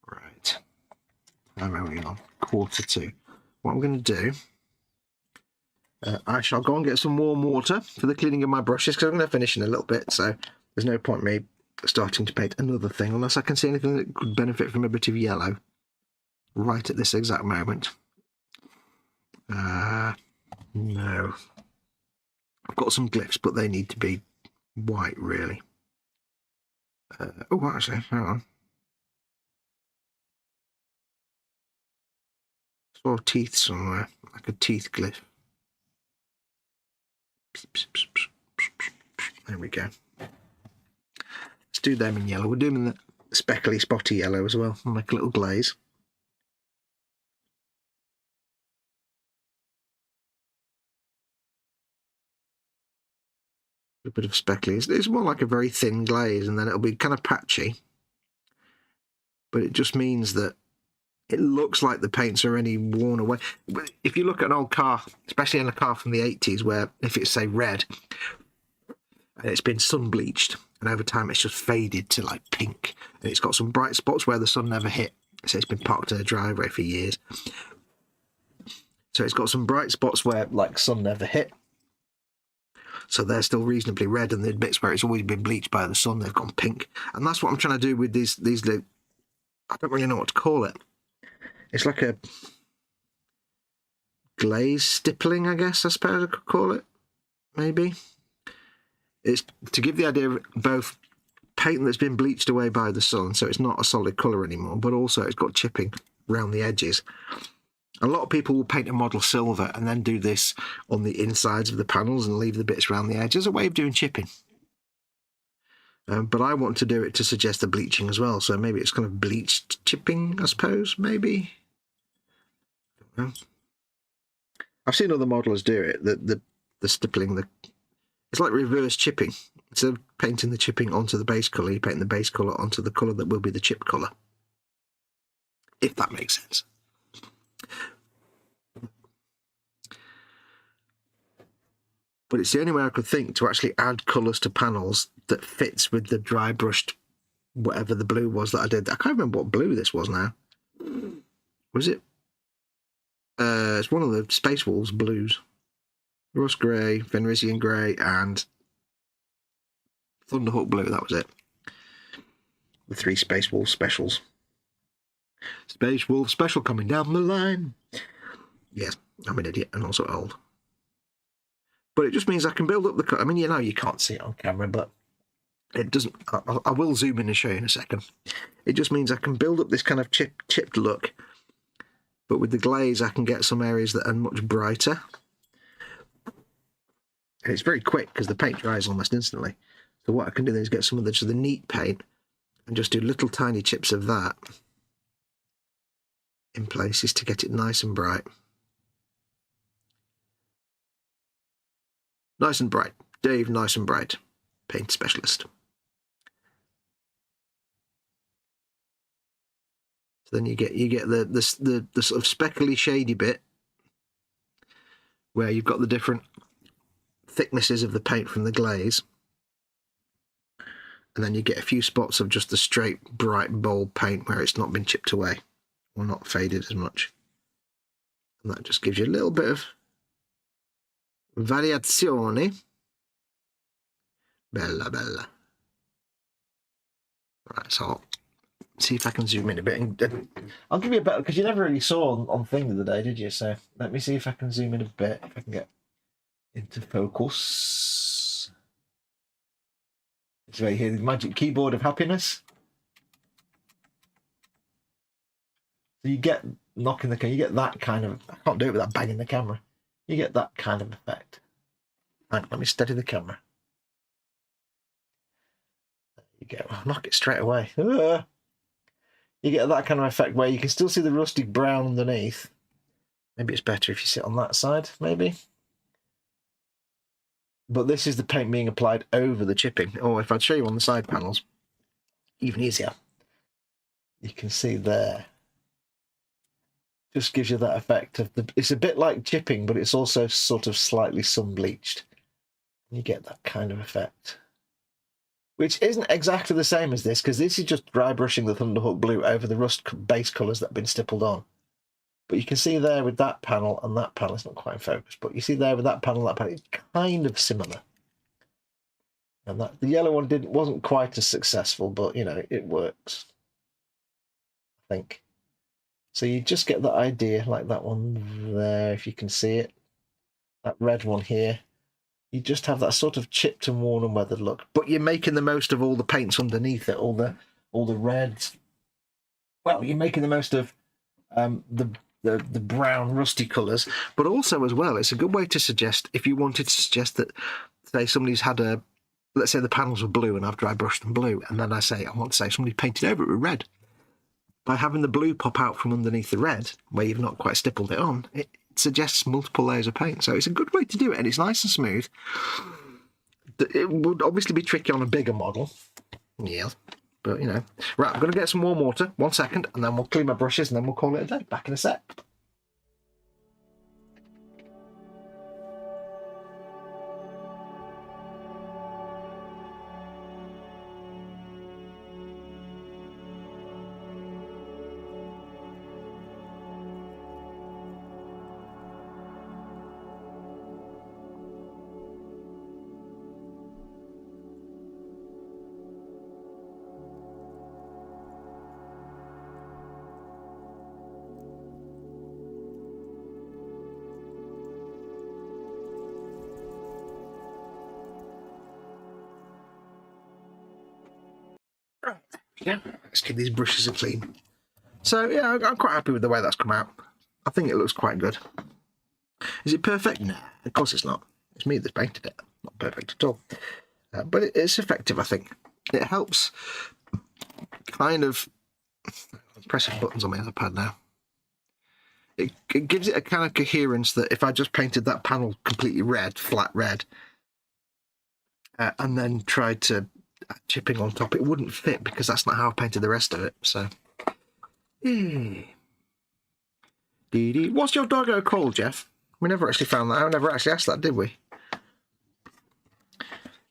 Right. How are we on? 1:45. What I'm going to do, I shall go and get some warm water for the cleaning of my brushes because I'm going to finish in a little bit. So there's no point me starting to paint another thing unless I can see anything that could benefit from a bit of yellow right at this exact moment. No. I've got some glyphs, but they need to be white, really. Oh, actually, hang on. Saw teeth somewhere, like a teeth glyph. There we go. Let's do them in yellow. We'll do them in the speckly, spotty yellow as well. I'll make a little glaze. A bit of speckly. It's more like a very thin glaze, and then it'll be kind of patchy. But it just means that it looks like the paint's already worn away. If you look at an old car, especially in a car from the 80s, where if it's, say, red, and it's been sun bleached, and over time it's just faded to like pink, and it's got some bright spots where the sun never hit. So it's been parked in a driveway for years. So it's got some bright spots where like sun never hit. So they're still reasonably red, and the bits where it's always been bleached by the sun, they've gone pink. And that's what I'm trying to do with these I don't really know what to call it. It's like a glaze stippling, I guess, I suppose I could call it, maybe. It's to give the idea of both paint that's been bleached away by the sun, so it's not a solid colour anymore, but also it's got chipping around the edges. A lot of people will paint a model silver and then do this on the insides of the panels and leave the bits around the edge as a way of doing chipping. But I want to do it to suggest the bleaching as well, so maybe it's kind of bleached chipping, I suppose, maybe. I don't know. I've seen other modelers do it, the stippling, it's like reverse chipping. Instead of painting the chipping onto the base colour, you paint the base colour onto the colour that will be the chip colour. If that makes sense. But it's the only way I could think to actually add colours to panels that fits with the dry brushed whatever the blue was that I did. I can't remember what blue this was now. Was it? It's one of the Space Wolves blues. Rust Grey, Fenrisian Grey, and Thunderhawk Blue, that was it. The 3 Space Wolf specials. Space Wolf special coming down the line. Yes, I'm an idiot and also old. But it just means I can build up the... I mean, you know you can't see it on camera, but it doesn't... I will zoom in and show you in a second. It just means I can build up this kind of chipped look, but with the glaze I can get some areas that are much brighter. And it's very quick because the paint dries almost instantly. So what I can do then is get some of the neat paint and just do little tiny chips of that in places to get it nice and bright. Nice and bright. Dave, nice and bright. Paint specialist. So then you get the sort of speckly shady bit where you've got the different thicknesses of the paint from the glaze, and then you get a few spots of just the straight bright bold paint where it's not been chipped away or not faded as much, and that just gives you a little bit of variazione. Bella bella. Right, so I'll see if I can zoom in a bit, and I'll give you a better, because you never really saw on thing the other day, did you? So let me see if I can zoom in a bit, if I can get into focus. So you hear the magic keyboard of happiness. So you get knocking the camera, you get that kind of... I can't do it without banging the camera. You get that kind of effect. Right, let me steady the camera. There you go. I'll knock it straight away. You get that kind of effect where you can still see the rusty brown underneath. Maybe it's better if you sit on that side, maybe. But this is the paint being applied over the chipping. Or if I'd show you on the side panels, even easier. You can see there. Just gives you that effect of it's a bit like chipping, but it's also sort of slightly sun bleached. You get that kind of effect, which isn't exactly the same as this, because this is just dry brushing the Thunderhawk Blue over the rust base colours that have been stippled on. But you can see there with that panel and that panel, it's not quite in focus, but you see there with that panel, it's kind of similar. And the yellow one wasn't quite as successful, but you know, it works, I think. So you just get that idea, like that one there, if you can see it. That red one here. You just have that sort of chipped and worn and weathered look. But you're making the most of all the paints underneath it, all the reds. Well, you're making the most of the brown rusty colours, but also as well, it's a good way to suggest, if you wanted to suggest that, say somebody's had let's say the panels were blue and I've dry brushed them blue, and then I want to say somebody painted over it with red. By having the blue pop out from underneath the red, where you've not quite stippled it on, it suggests multiple layers of paint. So it's a good way to do it, and it's nice and smooth. It would obviously be tricky on a bigger model. Yeah, but you know. Right, I'm going to get some warm water. 1 second, and then we'll clean my brushes, and then we'll call it a day. Back in a sec. Yeah, let's keep these brushes are clean. So yeah, I'm quite happy with the way that's come out. I think it looks quite good. Is it perfect? Nah, of course it's not. It's me that's painted it. Not perfect at all. But it's effective, I think. It helps kind of... I'm pressing buttons on my iPad now. It gives it a kind of coherence that if I just painted that panel completely red, flat red, and then tried to chipping on top, it wouldn't fit because that's not how I painted the rest of it. So, what's your doggo called, Jeff? We never actually found that. I never actually asked that, did we?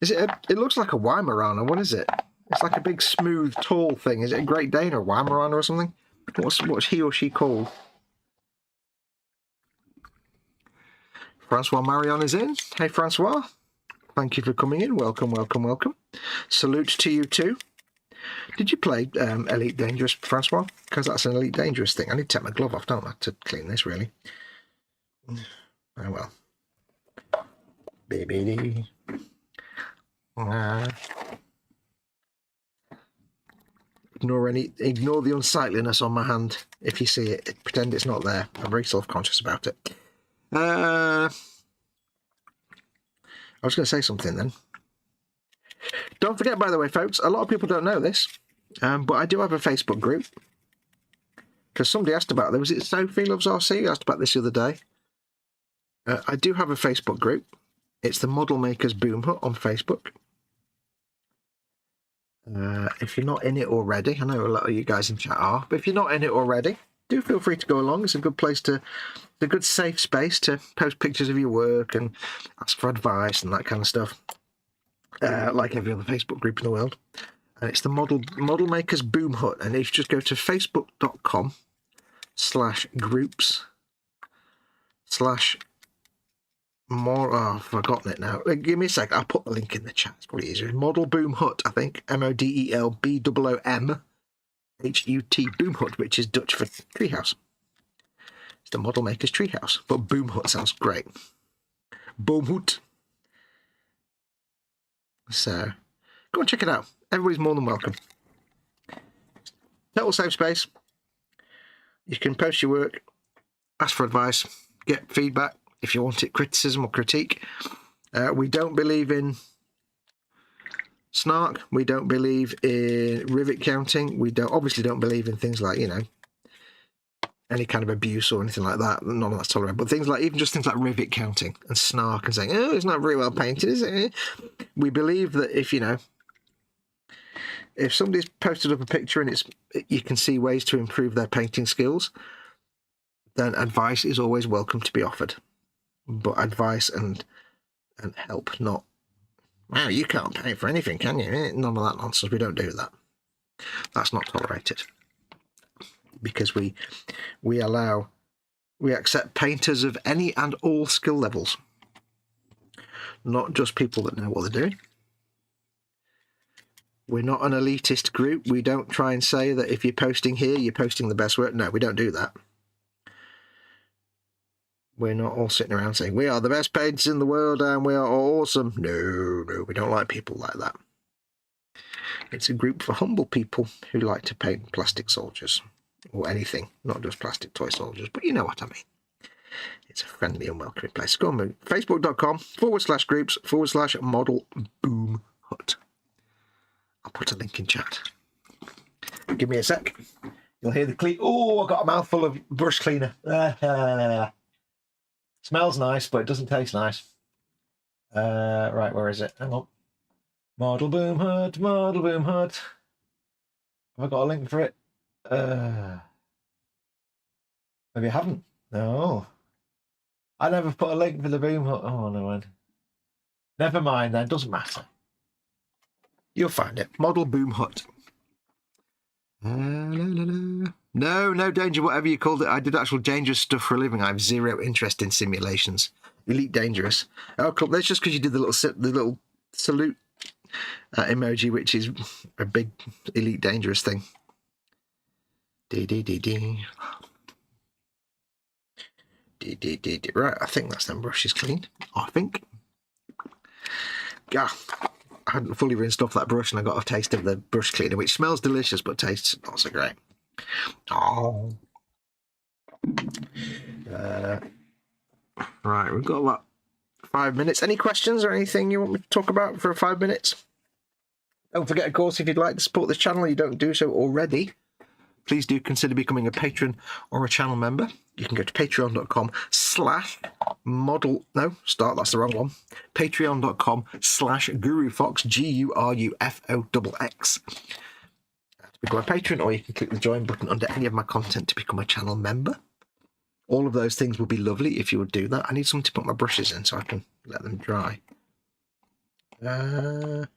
Is it? It looks like a Weimaraner. What is it? It's like a big, smooth, tall thing. Is it a Great Dane or a Weimaraner or something? What's he or she called? Francois Marion is in. Hey, Francois. Thank you for coming in. Welcome, welcome, welcome. Salute to you too. Did you play Elite Dangerous, Francois? Because that's an Elite Dangerous thing. I need to take my glove off, don't I, to clean this, really. Oh, well. Baby. Ignore the unsightliness on my hand. If you see it, pretend it's not there. I'm very self-conscious about it. I was going to say something then. Don't forget, by the way, folks, a lot of people don't know this, but I do have a Facebook group. Because somebody asked about it. Was it Sophie Loves RC who asked about this the other day? I do have a Facebook group. It's the Model Makers Boom Hut on Facebook. If you're not in it already, I know a lot of you guys in chat are, but if you're not in it already, do feel free to go along. It's a good place to, it's a good safe space to post pictures of your work and ask for advice and that kind of stuff. Like every other Facebook group in the world. And it's the Model Makers Boom Hut. And if you just go to facebook.com/groups/ more, oh, I've forgotten it now. Give me a sec. I'll put the link in the chat. It's probably easier. Model Boom Hut, I think. MODELBOOMHUT, Boom Hut, which is Dutch for treehouse. It's the Model Maker's treehouse, but Boom Hut sounds great. Boom Hut. So, go and check it out. Everybody's more than welcome. Total safe space. You can post your work, ask for advice, get feedback if you want it, criticism or critique. We don't believe in snark. We don't believe in rivet counting. We obviously don't believe in things like, any kind of abuse or anything like that. None of that's tolerable. But things like, even just things like rivet counting and snark and saying, oh, it's not very well painted, is it? We believe that if somebody's posted up a picture and you can see ways to improve their painting skills, then advice is always welcome to be offered. But advice and help, not, wow, you can't pay for anything, can you? None of that nonsense. We don't do that. That's not tolerated. Because we accept painters of any and all skill levels, not just people that know what they're doing. We're not an elitist group. We don't try and say that if you're posting here, you're posting the best work. No, we don't do that. We're not all sitting around saying, we are the best painters in the world and we are awesome. No, we don't like people like that. It's a group for humble people who like to paint plastic soldiers. Or anything, not just plastic toy soldiers, but you know what I mean. It's a friendly and welcoming place. Go on, facebook.com/groups/model boom hut. I'll put a link in chat. Give me a sec. You'll hear the clean. Oh, I got a mouthful of brush cleaner. Smells nice, but it doesn't taste nice. Right, where is it? Hang on. Model boom hut, model boom hut. Have I got a link for it? Maybe I haven't. No. I never put a link for the boom hut. Oh, no one. Never mind then, doesn't matter. You'll find it. Model Boom Hut. No danger, whatever you called it. I did actual dangerous stuff for a living. I have zero interest in simulations. Elite Dangerous. Oh, cool. That's just because you did the little salute emoji, which is a big Elite Dangerous thing. Right, I think that's them brushes cleaned. I think. Yeah, I hadn't fully rinsed off that brush and I got a taste of the brush cleaner, which smells delicious but tastes not so great. Oh. Right, we've got about 5 minutes. Any questions or anything you want me to talk about for 5 minutes? Don't forget, of course, if you'd like to support this channel, you don't do so already, please do consider becoming a patron or a channel member. You can go to patreon.com/model... No, start, that's the wrong one. Patreon.com/gurufoxx, GURUFOXX. To become a patron, or you can click the join button under any of my content to become a channel member. All of those things would be lovely if you would do that. I need something to put my brushes in so I can let them dry. Never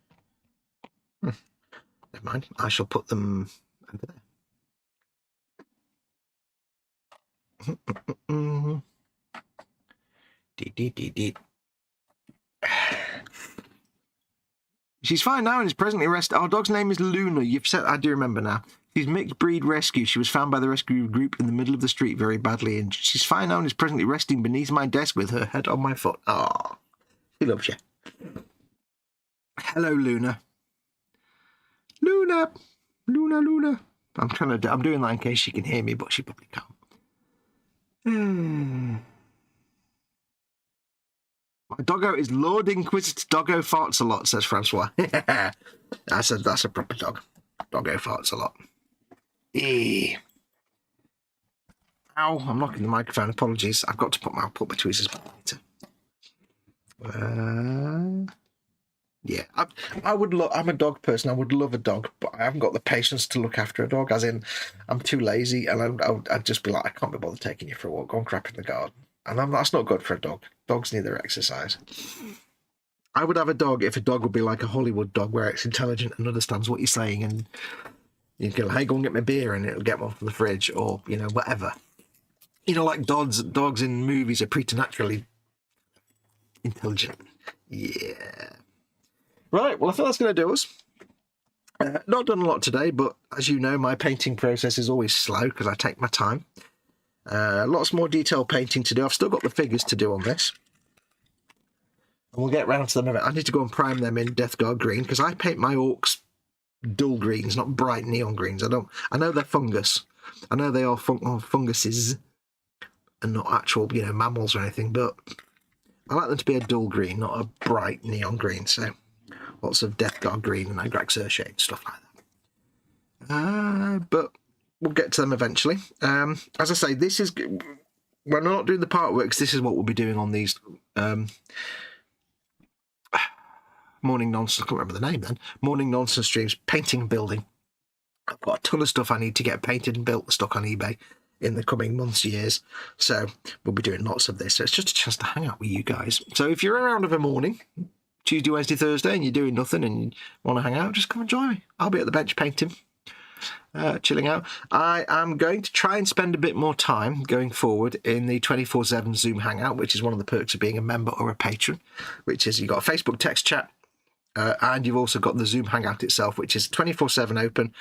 mind. I shall put them over there. She's fine now and is presently rested. Our dog's name is Luna. You've said, I do remember now. She's mixed breed rescue. She was found by the rescue group in the middle of the street very badly injured. She's fine now and is presently resting beneath my desk with her head on my foot. Ah, she loves you. Hello, Luna. Luna. Luna, Luna. I'm doing that in case she can hear me, but she probably can't. My doggo is Lord Inquisitor Doggo farts a lot, says Francois. That's a proper dog. Doggo farts a lot. Eee. Ow, I'm knocking the microphone. Apologies. I've got to put my tweezers back later. Yeah, I would love. I'm a dog person. I would love a dog, but I haven't got the patience to look after a dog. As in, I'm too lazy, and I'd just be like, I can't be bothered taking you for a walk. Go and crap in the garden, and that's not good for a dog. Dogs need their exercise. I would have a dog if a dog would be like a Hollywood dog, where it's intelligent and understands what you're saying, and you can go, hey, go and get my beer, and it'll get one from the fridge, or whatever. Like dogs in movies are preternaturally intelligent. Yeah. Right, well, I think that's going to do us. Not done a lot today, but as you know, my painting process is always slow because I take my time. Lots more detailed painting to do. I've still got the figures to do on this. And we'll get round to them. I need to go and prime them in Death Guard green because I paint my Orks dull greens, not bright neon greens. I know they're fungus. I know they are funguses and not actual, mammals or anything, but I like them to be a dull green, not a bright neon green. So lots of Death Guard green and Agrax shade, stuff like that. But we'll get to them eventually. As I say, this is, when we're not doing the part works, this is what we'll be doing on these morning nonsense, I can't remember the name then, morning nonsense streams, painting and building. I've got a ton of stuff I need to get painted and built, stuck on eBay in the coming months, years. So we'll be doing lots of this. So it's just a chance to hang out with you guys. So if you're around of a morning, Tuesday, Wednesday, Thursday, and you're doing nothing and you want to hang out, just come and join me. I'll be at the bench painting, chilling out. I am going to try and spend a bit more time going forward in the 24/7 Zoom hangout, which is one of the perks of being a member or a patron, which is you've got a Facebook text chat, and you've also got the Zoom hangout itself, which is 24/7 open,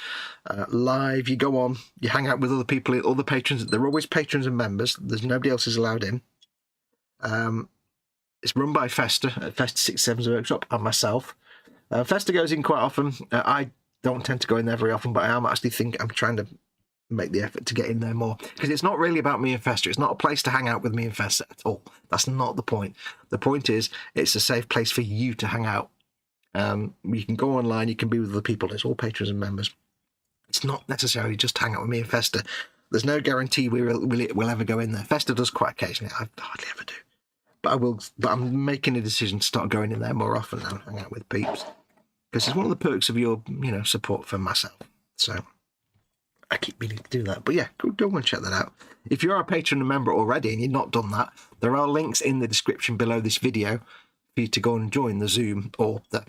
live. You go on, you hang out with other people, other patrons. They're always patrons and members. There's nobody else is allowed in. It's run by Festa at Festa 67's workshop and myself. Festa goes in quite often. I don't tend to go in there very often, but I'm trying to make the effort to get in there more, because it's not really about me and Festa. It's not a place to hang out with me and Festa at all. That's not the point. The point is it's a safe place for you to hang out. You can go online, you can be with other people. It's all patrons and members. It's not necessarily just hang out with me and Festa. There's no guarantee we'll ever go in there. Festa does quite occasionally. I hardly ever do. But I will. But I'm making a decision to start going in there more often now, hang out with peeps, because it's one of the perks of your, support for myself. So I keep meaning to do that. But yeah, go and check that out. If you're a patron and member already and you've not done that, there are links in the description below this video for you to go and join the Zoom or the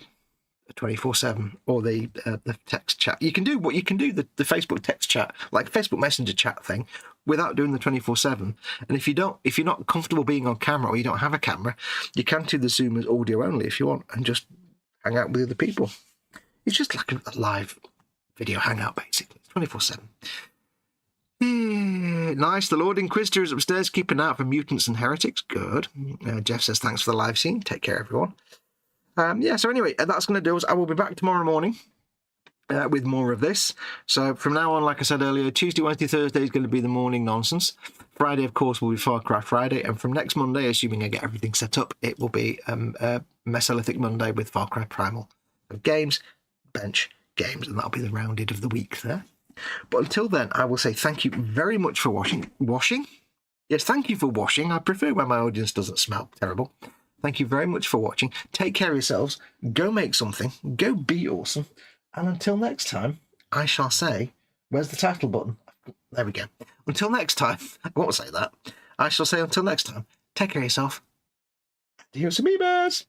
24/7 or the text chat. You can do the Facebook text chat, like Facebook Messenger chat thing, without doing the 24/7. And if you're not comfortable being on camera, or you don't have a camera, you can do the Zoom as audio only if you want, and just hang out with other people. It's just like a live video hangout, basically. 24/7. Nice. The Lord Inquisitor is upstairs keeping out for mutants and heretics. Good. Jeff says thanks for the live scene. Take care, everyone. Yeah, so anyway, that's going to do us. I will be back tomorrow morning with more of this. So from now on, like I said earlier, Tuesday, Wednesday, Thursday is going to be the morning nonsense. Friday, of course, will be Far Cry Friday. And from next Monday, assuming I get everything set up, it will be Mesolithic Monday with Far Cry Primal. So games, bench, games, and that'll be the rounded of the week there. But until then, I will say thank you very much for watching. Washing? Yes, thank you for washing. I prefer when my audience doesn't smell terrible. Thank you very much for watching. Take care of yourselves. Go make something. Go be awesome. And until next time, I shall say, where's the title button? There we go. Until next time, I won't say that. I shall say until next time, take care of yourself. Adios, amoebas.